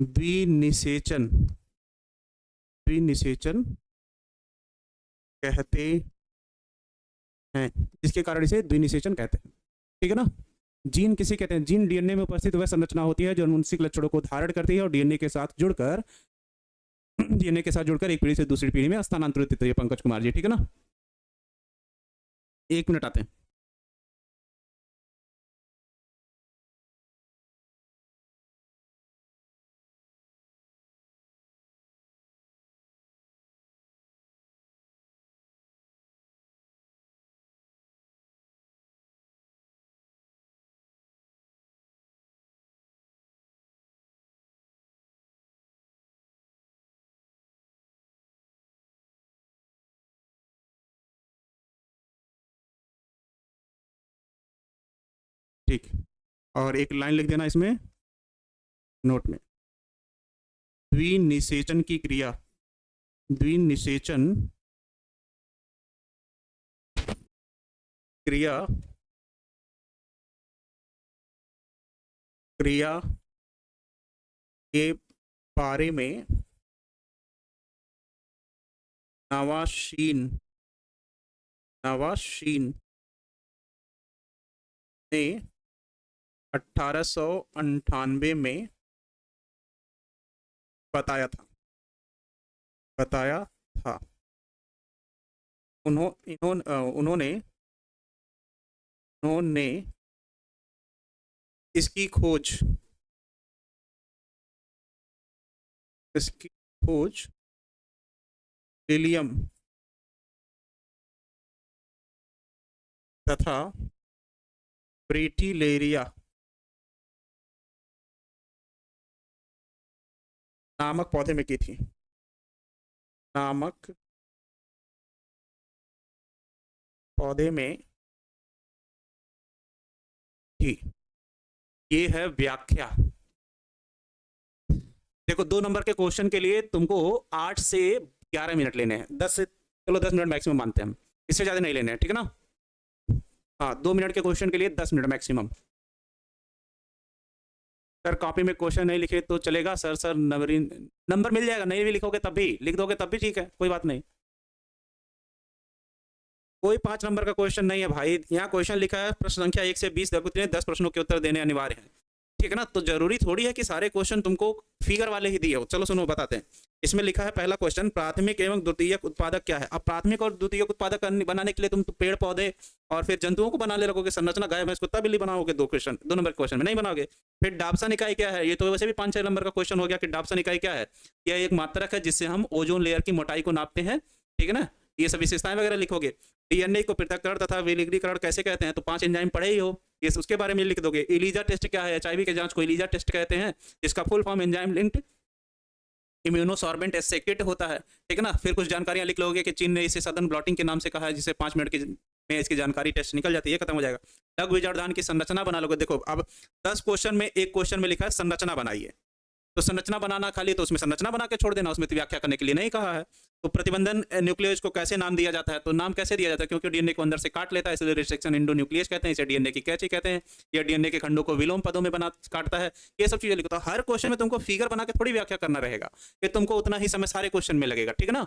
द्विनिषेचन कहते हैं, ठीक है ना? जीन किसे कहते हैं? जीन डीएनए में उपस्थित वह संरचना होती है जो आनुवंशिक लक्षणों को धारण करती है और डीएनए के साथ जुड़कर डीएनए के साथ जुड़कर एक पीढ़ी से दूसरी पीढ़ी में स्थानांतरित होती है। पंकज कुमार जी, ठीक है ना। 1 मिनट आते हैं। ठीक, और एक लाइन लिख देना इसमें नोट में। द्विनिषेचन की क्रिया, द्विनिषेचन क्रिया क्रिया के बारे में नवाशीन ने 1898 में बताया था। उन्होंने इसकी खोज विलियम तथा फ्रेटिलेरिया नामक पौधे में की थी। नामक पौधे में थी। ये है व्याख्या। देखो 2 नंबर के क्वेश्चन के लिए तुमको 8 से 11 मिनट लेने हैं। 10 से चलो 10 मिनट मैक्सिमम मानते हैं हम, इससे ज़्यादा नहीं लेने हैं, ठीक है ना। हाँ, 2 मिनट के क्वेश्चन के लिए 10 मिनट मैक्सिमम। सर कॉपी में क्वेश्चन नहीं लिखे तो चलेगा सर नंबर मिल जाएगा, नहीं भी लिखोगे तब भी, लिख दोगे तब भी ठीक है, कोई बात नहीं। कोई 5 नंबर का क्वेश्चन नहीं है भाई, यहाँ क्वेश्चन लिखा है प्रश्न संख्या 1 से 20 तक 10 प्रश्नों के उत्तर देने अनिवार्य है, ठीक है ना। तो जरूरी थोड़ी है कि सारे क्वेश्चन तुमको फिगर वाले ही दिए हो। चलो सुनो बताते हैं। इसमें लिखा है पहला क्वेश्चन, प्राथमिक एवं द्वितीयक उत्पादक क्या है। अब प्राथमिक और द्वितीयक उत्पादक बनाने के लिए तुम पेड़ पौधे और फिर जंतुओं को बनाने लगोगे, संरचना गाय भैंस कुत्ता बिल्ली बनाओगे। 2 नंबर क्वेश्चन में नहीं बनाओगे। फिर डाबसन इकाई क्या है, ये तो वैसे भी 5-6 नंबर का क्वेश्चन हो गया कि डाबसन इकाई क्या है। यह एक मात्रक है जिससे हम ओजोन लेयर की मोटाई को नापते हैं, ठीक है ना। ये सब विशेषताएं वगैरह लिखोगे। डीएनए को पृथक्करण तथा विलगीकरण कैसे कहते हैं, तो 5 एंजाइम पढ़े ही हो, ये उसके बारे में लिख दोगे। इलीजा टेस्ट क्या है, एचआईवी के जांच को इलीजा टेस्ट कहते हैं, जिसका full form enzyme linked immunosorbent एसेक्ट होता है, ठीक है ना। फिर कुछ जानकारियां लिख लोगे कि चीन ने इसे सदन ब्लॉटिंग के नाम से कहा है, जिसे 5 मिनट में इसकी जानकारी टेस्ट निकल जाती है, खत्म हो जाएगा। लघु विचारधान की संरचना बना लोगे। देखो अब 10 क्वेश्चन में एक क्वेश्चन में लिखा है संरचना बनाइए, तो संरचना बनाना खाली तो उसमें संरचना बना के छोड़ देना, उसमें तो व्याख्या करने के लिए नहीं कहा है। तो प्रतिबंधन न्यूक्लियस को कैसे नाम दिया जाता है, तो नाम कैसे दिया जाता है, क्योंकि डीएनए को अंदर से काट लेता है, इसलिए रिस्ट्रिक्शन इंडोन्यूक्लियस कहते हैं, इसे डीएनए की कैची कहते हैं। या डीएनए के खंडों को विलोम पदों में बना काटता है। ये सब चीजें लिखता है। हर क्वेश्चन में तुमको फिगर बना के थोड़ी व्याख्या करना रहेगा, कि तुमको उतना ही समय सारे क्वेश्चन में लगेगा, ठीक है ना।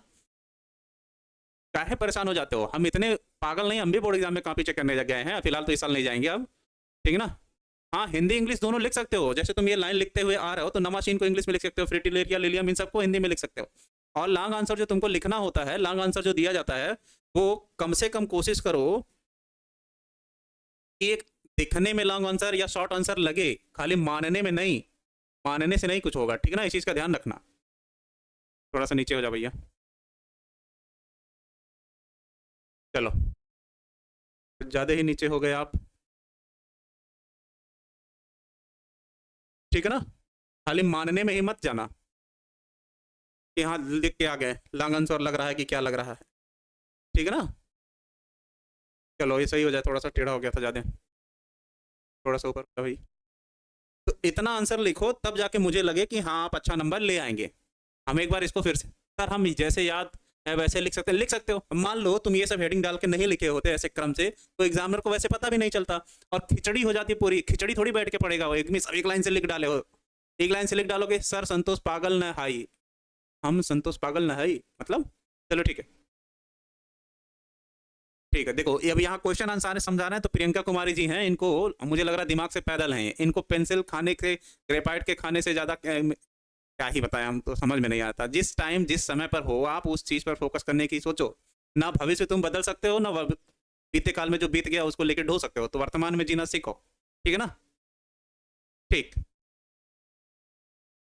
काहे परेशान हो जाते हो, हम इतने पागल नहीं, हम भी बोर्ड एग्जाम में कॉपी चेक करने गए हैं, फिलहाल तो इस साल नहीं जाएंगे अब, ठीक है ना। हाँ, हिंदी इंग्लिश दोनों लिख सकते हो। जैसे तुम ये लाइन लिखते हुए आ रहे हो तो नवाशीन को इंग्लिश में लिख सकते हो, फ्रेटिलेरिया लिलियम इन सबको हिंदी में लिख सकते हो। और लॉन्ग आंसर जो तुमको लिखना होता है, लॉन्ग आंसर जो दिया जाता है, वो कम से कम कोशिश करो कि एक दिखने में लॉन्ग आंसर या शॉर्ट आंसर लगे, खाली मानने में नहीं। मानने से नहीं कुछ होगा, ठीक है ना, इस चीज का ध्यान रखना। थोड़ा सा नीचे हो जाओ भैया, चलो ज्यादा ही नीचे हो गए आप, ठीक है ना। खाली मानने में ही मत जाना कि हाँ लिख के आ गए, लॉन्ग आंसर लग रहा है कि क्या लग रहा है, ठीक है ना। चलो ये सही हो जाए, थोड़ा सा टेढ़ा हो गया था ज़्यादा, थोड़ा सा ऊपर भाई। तो इतना आंसर लिखो तब जाके मुझे लगे कि हाँ आप अच्छा नंबर ले आएंगे। हम एक बार इसको फिर से, सर हम जैसे याद है वैसे लिख सकते हैं, लिख सकते हो। मान लो तुम ये सब हेडिंग डाल के नहीं लिखे होते ऐसे क्रम से, तो एग्जामिनर को वैसे पता भी नहीं चलता और खिचड़ी हो जाती पूरी। खिचड़ी थोड़ी बैठ के पड़ेगा वो, एक लाइन से लिख डाले हो, एक लाइन से लिख डालोगे सर संतोष पागल न हाई, हम संतोष पागल न हाई मतलब। चलो ठीक है, ठीक है। देखो अब यहाँ क्वेश्चन आंसर समझा रहे हैं तो प्रियंका कुमारी जी हैं, इनको मुझे लग रहा है दिमाग से पैदल हैं, इनको पेंसिल खाने से, ग्रेफाइट के खाने से ज़्यादा क्या ही बताएं, हम तो समझ में नहीं आता। जिस टाइम जिस समय पर हो आप उस चीज पर फोकस करने की सोचो। ना भविष्य तुम बदल सकते हो, ना बीते काल में जो बीत गया उसको लेकर ढो सकते हो, तो वर्तमान में जीना सीखो। ठीक है ना? ठीक।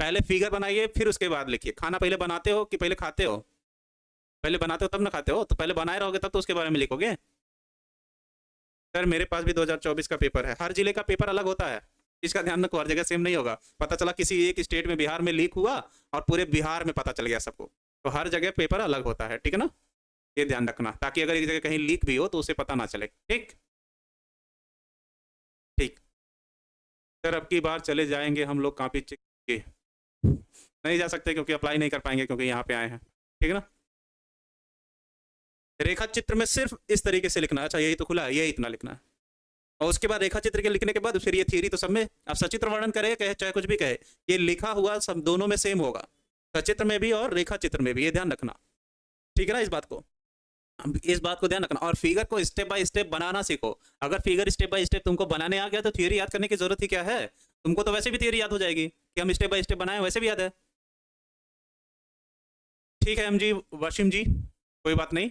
पहले फिगर बनाइए फिर उसके बाद लिखिए। खाना पहले बनाते हो कि पहले खाते हो? पहले बनाते हो तब ना खाते हो, तो पहले बनाए रहोगे तब तो उसके बारे में लिखोगे। सर मेरे पास भी 2024 का पेपर है। हर जिले का पेपर अलग होता है, इसका ध्यान रखो, हर जगह सेम नहीं होगा। पता चला किसी एक स्टेट में बिहार में लीक हुआ और पूरे बिहार में पता चल गया सबको, तो हर जगह पेपर अलग होता है। ठीक है ना? ये ध्यान रखना, ताकि अगर एक जगह कहीं लीक भी हो तो उसे पता ना चले। ठीक ठीक। सर अब की बार चले जाएंगे हम लोग कापी चेक के। नहीं जा सकते क्योंकि अप्लाई नहीं कर पाएंगे, क्योंकि यहाँ पे आए हैं। ठीक है ना? रेखा चित्र में सिर्फ इस तरीके से लिखना है। अच्छा यही तो खुला है, यही इतना लिखना है। और उसके बाद रेखा चित्र के लिखने के बाद फिर ये थियरी तो सब में, अब सचित्र वर्णन करे कहे चाहे कुछ भी कहे, ये लिखा हुआ सब दोनों में सेम होगा, सचित्र में भी और रेखा चित्र में भी। ये ध्यान रखना। ठीक है ना? इस बात को, इस बात को ध्यान रखना। और फिगर को स्टेप बाय स्टेप बनाना सीखो। अगर फिगर स्टेप बाय स्टेप तुमको बनाने आ गया तो थियरी याद करने की जरूरत ही क्या है? तुमको तो वैसे भी थियरी याद हो जाएगी कि हम स्टेप बाय स्टेप बनाए, वैसे भी याद है। ठीक है एम जी, वशिम जी, कोई बात नहीं।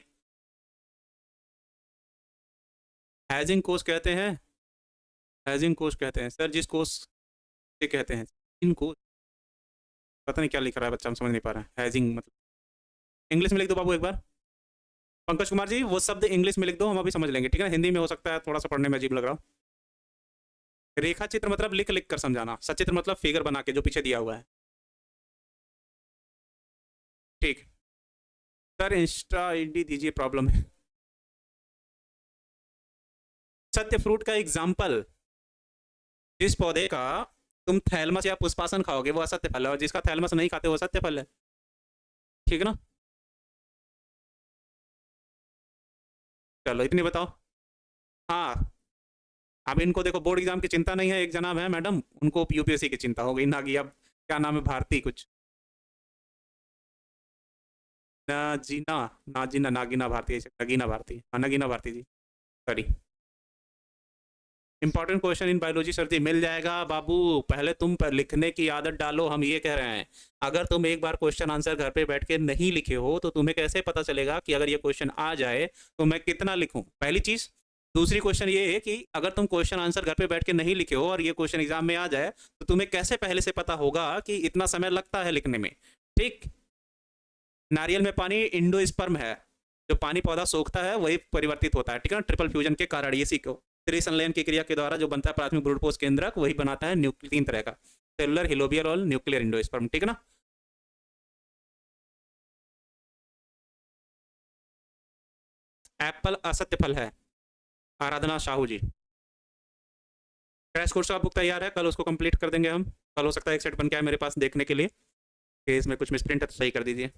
हैजिंग कोर्स कहते हैं, हैजिंग कोर्स कहते हैं सर जिस कोर्स से कहते हैं इनको। पता नहीं क्या लिख रहा है बच्चा, हम समझ नहीं पा रहे हैं। हैजिंग मतलब इंग्लिश में लिख दो बाबू एक बार। पंकज कुमार जी वो शब्द इंग्लिश में लिख दो, हम अभी समझ लेंगे। ठीक है? हिंदी में हो सकता है थोड़ा सा पढ़ने में अजीब लग रहा हो। रेखा चित्र मतलब लिख लिख कर समझाना, सचित्र मतलब फिगर बना के जो पीछे दिया हुआ है। ठीक। सर इंस्टा आईडी दीजिए, प्रॉब्लम है। सत्य फ्रूट का एग्जाम्पल, जिस पौधे का तुम थैलमस या पुष्पासन खाओगे वो असत्य फल है, और जिसका थैलमस नहीं खाते वो सत्य फल है। ठीक है ना? चलो इतनी बताओ। हाँ, अब इनको देखो, बोर्ड एग्जाम की चिंता नहीं है। एक जनाब है मैडम, उनको यूपीएससी की चिंता हो गई ना कि अब क्या नाम है, भारती कुछ नाजीना, नाजीना नागिना भारती, नगीना भारती, हाँ Nagina Bharti ji, sorry. Important question in biology sir ji मिल जाएगा बाबू। पहले तुम पर लिखने की आदत डालो, हम ये कह रहे हैं। अगर तुम एक बार क्वेश्चन आंसर घर पे बैठ के नहीं लिखे हो तो तुम्हें कैसे पता चलेगा कि अगर ये क्वेश्चन आ जाए तो मैं कितना लिखूं, पहली चीज। दूसरी क्वेश्चन ये है कि अगर तुम क्वेश्चन आंसर घर पे बैठ के नहीं लिखे हो और ये क्वेश्चन एग्जाम में आ जाए तो तुम्हें कैसे पहले से पता होगा कि इतना समय लगता है लिखने में। ठीक। नारियल में पानी इंडोस्पर्म है, जो पानी पौधा सोखता है वही परिवर्तित होता है। ठीक है ना? ट्रिपल फ्यूजन के कारण, ये सीखो। त्रिसंलयन की क्रिया के द्वारा जो बनता है प्राथमिक ब्रूडपोष केंद्रक, वही बनाता है न्यूक्लियर, तीन तरह का, सेलुलर, हिलोबियर और न्यूक्लियर इंडोस्पर्म। ठीक है ना? एप्पल असत्य फल है, आराधना साहू जी। क्रैश कोर्स का बुक तैयार है, कल उसको कंप्लीट कर देंगे हम। कल हो सकता है एक सेट बन के आए मेरे पास देखने के लिए कि इसमें कुछ मिसप्रिंट है तो सही कर दीजिए।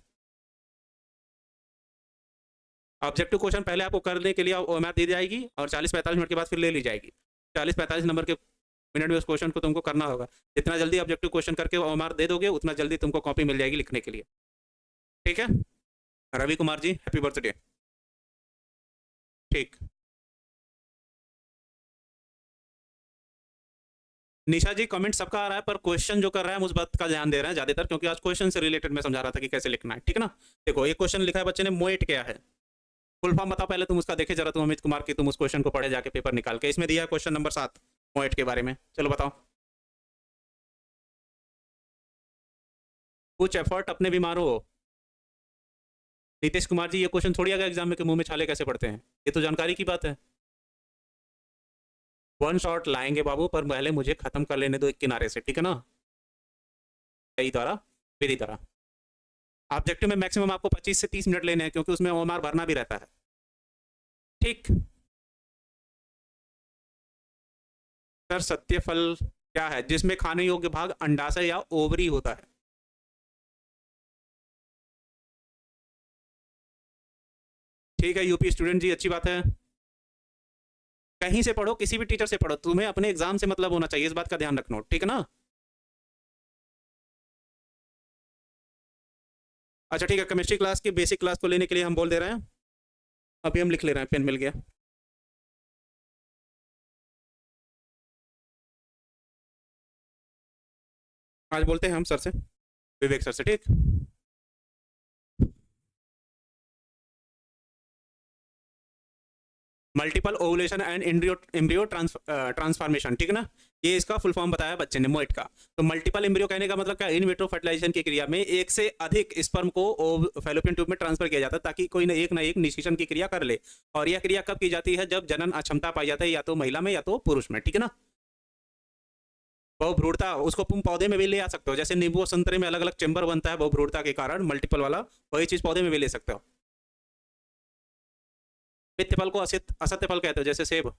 ऑब्जेक्टिव क्वेश्चन पहले आपको करने के लिए ओएमआर दी जाएगी और 40-45 मिनट के बाद फिर ले ली जाएगी। 40-45 नंबर के मिनट में उस क्वेश्चन को तुमको करना होगा। जितना जल्दी ऑब्जेक्टिव क्वेश्चन करके ओएमआर दे दोगे उतना जल्दी तुमको कॉपी मिल जाएगी लिखने के लिए। ठीक है? Ravi Kumar ji happy birthday. ठीक। निशा जी कमेंट सबका आ रहा है पर क्वेश्चन जो कर रहा है हम उस बात का ध्यान दे रहे हैं ज्यादातर, क्योंकि आज क्वेश्चन से रिलेटेड मैं समझा रहा था कि कैसे लिखना है। ठीक है ना? देखो एक क्वेश्चन लिखा है बच्चे ने, मोएट क्या है, फुल फॉर्म बताओ पहले तुम उसका। देखे जरा तुम अमित कुमार की, तुम उस क्वेश्चन को पढ़े जाके पेपर निकाल के। इसमें दिया है क्वेश्चन नंबर 7 मोएट के बारे में, चलो बताओ। कुछ एफर्ट अपने बीमार हो। नीतीश कुमार जी ये क्वेश्चन थोड़ी आएगा एग्जाम में कि मुंह में छाले कैसे पड़ते हैं, ये तो जानकारी की बात है। वन शॉट लाएंगे बाबू, पर पहले मुझे खत्म कर लेने दो एक किनारे से। ठीक है ना? सही द्वारा, विधि द्वारा। ऑब्जेक्टिव में मैक्सिमम आपको 25 से 30 मिनट लेने हैं, क्योंकि उसमें ओमार भरना भी रहता है। ठीक। सर सत्य फल क्या है जिसमें खाने योग्य भाग अंडाशय या ओवरी होता है? ठीक है यूपी स्टूडेंट जी, अच्छी बात है। कहीं से पढ़ो, किसी भी टीचर से पढ़ो, तुम्हें अपने एग्जाम से मतलब होना चाहिए, इस बात का ध्यान रखना। ठीक है ना? अच्छा ठीक है, केमिस्ट्री क्लास की बेसिक क्लास को लेने के लिए हम बोल दे रहे हैं। अभी हम लिख ले रहे हैं, पेन मिल गया। आज बोलते हैं हम सर से विवेक सर से, ठीक। Multiple ovulation and embryo transformation, ठीक है ना, ये इसका फुल फॉर्म बताया बच्चे ने मोइट का। तो मल्टीपल एम्ब्रियो कहने का मतलब क्या, इन विट्रो फर्टिलाइजेशन की क्रिया में एक से अधिक स्पर्म को फैलोपियन ट्यूब में ट्रांसफर किया जाता है ताकि कोई ना एक निषेचन की क्रिया कर ले। और यह क्रिया कब की जाती है, जब जनन अक्षमता पाई जाती है या तो महिला में या तो पुरुष में, ठीक है ना। बहुभ्रूणता उसको तुम पौधे में भी ले आ सकते हो, जैसे नींबू और संतरे में अलग अलग चेंबर बनता है बहुभ्रूणता के कारण मल्टीपल वाला, वही चीज पौधे में भी ले सकते हो। पित्त फल को असत्य फल कहते हो, जैसे सेब।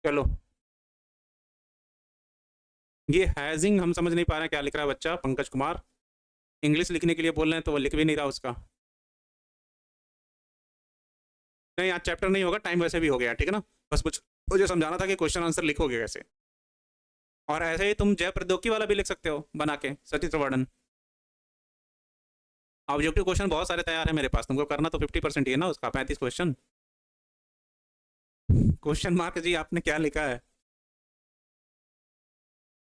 चलो, ये हैजिंग हम समझ नहीं पा रहे हैं क्या लिख रहा है बच्चा पंकज कुमार, इंग्लिश लिखने के लिए बोल रहे हैं तो वो लिख भी नहीं रहा उसका। नहीं, आज चैप्टर नहीं होगा, टाइम वैसे भी हो गया, ठीक है ना। बस मुझे समझाना था कि क्वेश्चन आंसर लिखोगे कैसे। और ऐसे ही तुम जय प्रौद्योगिकी वाला भी लिख सकते हो बना के सचित्र वर्णन। ऑब्जेक्टिव क्वेश्चन बहुत सारे तैयार है मेरे पास, तुमको करना तो 50% ही है ना उसका, 35 क्वेश्चन। क्वेश्चन मार्क जी आपने क्या लिखा है,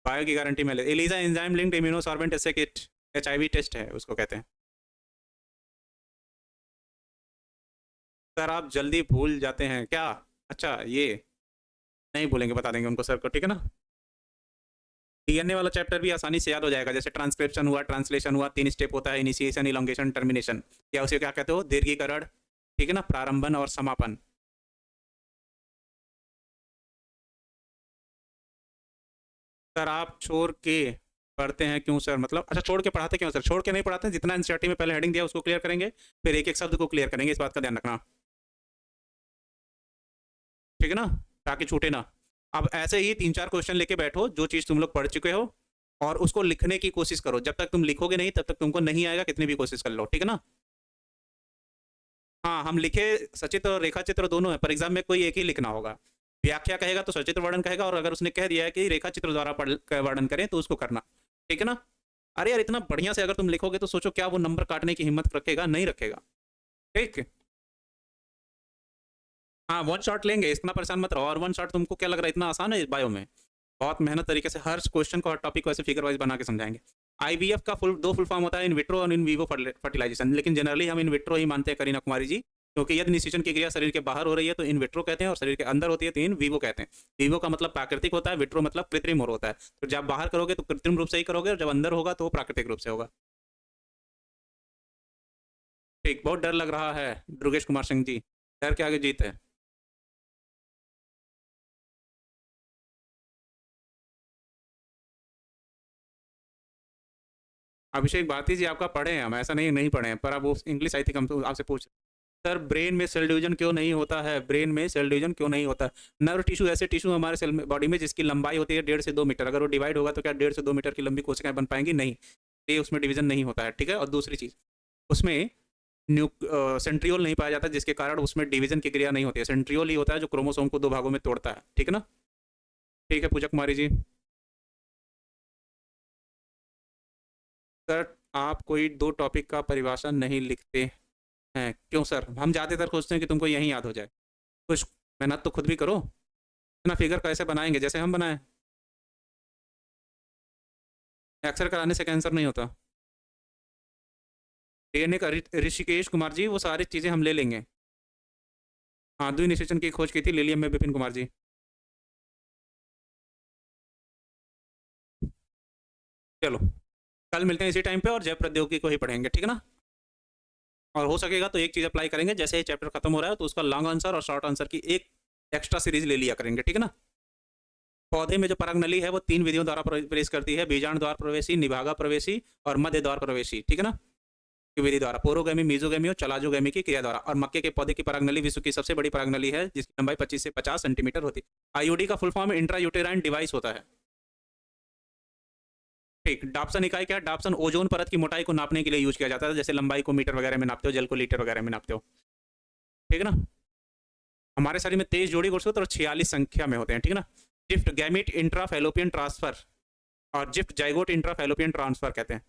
बायो की गारंटी में ले एलिजा एंजाइम लिंक्ड इम्यूनोसॉर्बेंट एस्से किट, HIV टेस्ट है उसको कहते हैं। सर आप जल्दी भूल जाते हैं क्या, अच्छा ये नहीं भूलेंगे, बता देंगे उनको सर को, ठीक है ना। DNA वाला चैप्टर भी आसानी से याद हो जाएगा, जैसे ट्रांसक्रिप्शन हुआ, ट्रांसलेशन हुआ, 3 स्टेप होता है, इनिशिएशन, इलोंगेशन, टर्मिनेशन, या उसे क्या कहते हो, दीर्घीकरण, ठीक है ना, प्रारंभन और समापन। सर आप छोड़ के पढ़ते हैं क्यों सर, मतलब अच्छा छोड़ के पढ़ाते क्यों सर, छोड़ के नहीं पढ़ाते, जितना एनसीईआरटी में पहले हेडिंग दिया उसको क्लियर करेंगे, फिर एक एक शब्द को क्लियर करेंगे, इस बात का ध्यान रखना, ठीक है ना, ताकि छूटे ना। अब ऐसे ही 3-4 क्वेश्चन लेके बैठो जो चीज़ तुम लोग पढ़ चुके हो, और उसको लिखने की कोशिश करो, जब तक तुम लिखोगे नहीं तब तक तुमको नहीं आएगा, कितनी भी कोशिश कर लो, ठीक है ना। हाँ हम लिखे सचित्र और रेखा चित्र दोनों है, पर एग्जाम में कोई एक ही लिखना होगा, व्याख्या कहेगा तो सचित्र वर्णन कहेगा, और अगर उसने कह दिया है कि रेखा चित्र द्वारा वर्णन करें तो उसको करना, ठीक है ना। अरे यार इतना बढ़िया से अगर तुम लिखोगे तो सोचो क्या वो नंबर काटने की हिम्मत रखेगा, नहीं रखेगा, ठीक। हाँ 1 शॉट लेंगे, इतना परेशान मत रहो। और 1 शॉट तुमको क्या लग रहा है इतना आसान है इस बायो में, बहुत मेहनत तरीके से हर क्वेश्चन को हर टॉपिक को ऐसे फिगर वाइज बना के समझाएंगे। IVF का दो फुल फॉर्म होता है, इन विट्रो और इन वीवो फर्टिलाइजेशन, लेकिन जनरली हम इन विट्रो ही मानते हैं करीना कुमारी जी, क्योंकि यदि निषेचन की क्रिया शरीर के बाहर हो रही है तो इन विट्रो कहते हैं, और शरीर के अंदर होती है तो इन वीवो कहते हैं। वीवो का मतलब प्राकृतिक होता है, विट्रो मतलब कृत्रिम और होता है, तो जब बाहर करोगे तो कृत्रिम रूप से ही करोगे, और जब अंदर होगा तो प्राकृतिक रूप से होगा। ठीक, बहुत डर लग रहा है दुर्गेश कुमार सिंह जी, डर के आगे जीत है। अभिषेक भारती जी आपका पढ़े हैं हम, ऐसा नहीं नहीं पढ़े हैं, पर अब वो इंग्लिश आई थी, हम तो आपसे पूछ। सर ब्रेन में सेल डिवीजन क्यों नहीं होता है, ब्रेन में सेल डिवीजन क्यों नहीं होता। नर्व टिश्यू ऐसे टिश्यू हमारे सेल में बॉडी में जिसकी लंबाई होती है 1.5 से 2 मीटर, अगर वो डिवाइड होगा तो क्या 1.5 से 2 मीटर की लंबी कोशिकाएं बन पाएंगी, नहीं, ये उसमें डिवीजन नहीं होता है, ठीक है। और दूसरी चीज़ उसमें सेंट्रियोल नहीं पाया जाता, जिसके कारण उसमें डिवीजन की क्रिया नहीं होती है, सेंट्रियोल ही होता है जो क्रोमोसोम को 2 भागों में तोड़ता है, ठीक है ना। ठीक है पूजा कुमारी जी। सर आप कोई 2 टॉपिक का परिभाषा नहीं लिखते हैं क्यों सर, हम ज़्यादातर सोचते हैं कि तुमको यहीं याद हो जाए, कुछ मेहनत तो खुद भी करो, इतना फिगर कैसे बनाएंगे जैसे हम बनाए, एक्सरे कराने से कैंसर नहीं होता। DNA का ऋषिकेश कुमार जी वो सारी चीज़ें हम ले लेंगे। हाँ द्विनिषेचन की खोज की थी लिलियम में विपिन कुमार जी। चलो कल मिलते हैं इसी टाइम पे, और जैव प्रौद्योगिकी को ही पढ़ेंगे, ठीक है ना। और हो सकेगा तो एक चीज़ अप्लाई करेंगे, जैसे ही चैप्टर खत्म हो रहा है तो उसका लॉन्ग आंसर और शॉर्ट आंसर की एक एक्स्ट्रा सीरीज ले लिया करेंगे, ठीक है ना। पौधे में जो पराग नली है वो 3 विधियों द्वारा प्रवेश करती है, बीजाणु द्वार प्रवेशी, निभागा प्रवेशी और मध्य द्वार प्रवेशी, ठीक है ना। की विधि द्वारा पोरोगेमी, मीजोगेमी और चलाजोगेमी की क्रिया द्वारा। और मक्के के पौधे की पराग नली विश्व की सबसे बड़ी पराग नली है, जिसकी लंबाई 25 से 50 सेंटीमीटर होती है। IUD का full form intra uterine device होता है। ठीक, डाप्सन इकाई क्या है, डाप्सन ओजोन परत की मोटाई को नापने के लिए यूज किया जाता है, जैसे लंबाई को मीटर वगैरह में नापते हो, जल को लीटर वगैरह में नापते हो, ठीक है ना। हमारे शरीर में 23 जोड़ी गुणसूत्र और 46 संख्या में होते हैं, ठीक है ना। GIFT gamete intra fallopian transfer और ZIFT zygote intra fallopian transfer कहते हैं।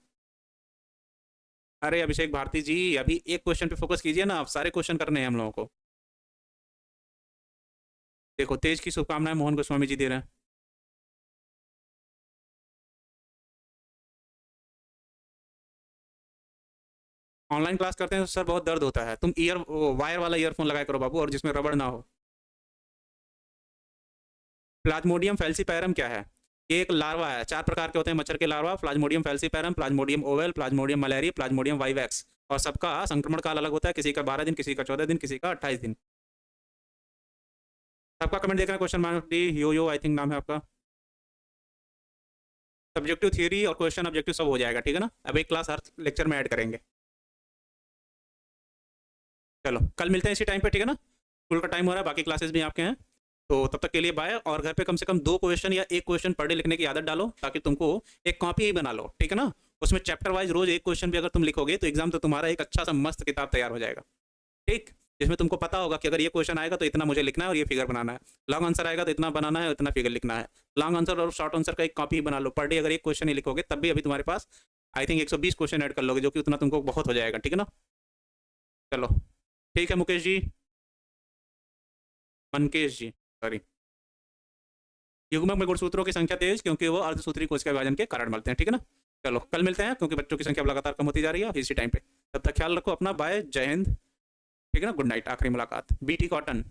अरे अभिषेक भारती जी अभी एक क्वेश्चन पे फोकस कीजिए ना, आप सारे क्वेश्चन करने हैं हम लोगों को। देखो तेज की शुभकामनाएं मोहन गोस्वामी जी दे रहे हैं। ऑनलाइन क्लास करते हैं तो सर बहुत दर्द होता है, तुम वायर वाला ईयरफोन लगाया करो बाबू, और जिसमें रबड़ ना हो। प्लाज्मोडियम फेल्सीपैरम क्या है? ये एक लार्वा है, 4 प्रकार के होते हैं मच्छर के larva, Plasmodium falciparum, Plasmodium oval, Plasmodium malaria, Plasmodium vivax. और सबका संक्रमण काल अलग होता है, किसी का 12 दिन, किसी का 14 दिन, किसी का 28 दिन। सबका कमेंट देख रहे हैं, question mark D yo I think नाम है आपका। सब्जेक्टिव थियरी और क्वेश्चन ऑब्जेक्टिव सब हो जाएगा, ठीक है ना। अब एक क्लास हर लेक्चर में ऐड करेंगे। चलो कल मिलते हैं इसी टाइम पे, ठीक है ना। स्कूल का टाइम हो रहा है, बाकी क्लासेस भी आपके हैं, तो तब तक के लिए बाय। और घर पे कम से कम 2 क्वेश्चन या 1 क्वेश्चन पर डे लिखने की आदत डालो, ताकि तुमको एक कॉपी ही बना लो, ठीक है ना। उसमें चैप्टर वाइज रोज 1 क्वेश्चन भी अगर तुम लिखोगे तो एग्जाम तो तुम्हारा एक अच्छा सा मस्त किताब तैयार हो जाएगा, ठीक। जिसमें तुमको पता होगा कि अगर ये क्वेश्चन आएगा तो इतना मुझे लिखना है और ये फिगर बनाना है, लॉन्ग आंसर आएगा तो इतना बनाना है, इतना फिगर लिखना है। लॉन्ग आंसर और शॉर्ट आंसर का एक कॉपी ही बना लो। पर डे अगर 1 क्वेश्चन ही लिखोगे तब भी अभी तुम्हारे पास आई थिंक 120 क्वेश्चन ऐड कर लोगे, जो कि उतना तुमको बहुत हो जाएगा, ठीक है ना। चलो ठीक है मुकेश जी, मनकेश जी सॉरी। युग्मक में गुणसूत्रों की संख्या तेज, क्योंकि वो अर्धसूत्री कोश के विभाजन के कारण बनते हैं, ठीक है ना। चलो कल मिलते हैं, क्योंकि बच्चों की संख्या लगातार कम होती जा रही है इसी टाइम पे। तब तक ख्याल रखो अपना, बाय, जय हिंद, ठीक है ना, गुड नाइट। आखिरी मुलाकात, बीटी कॉटन।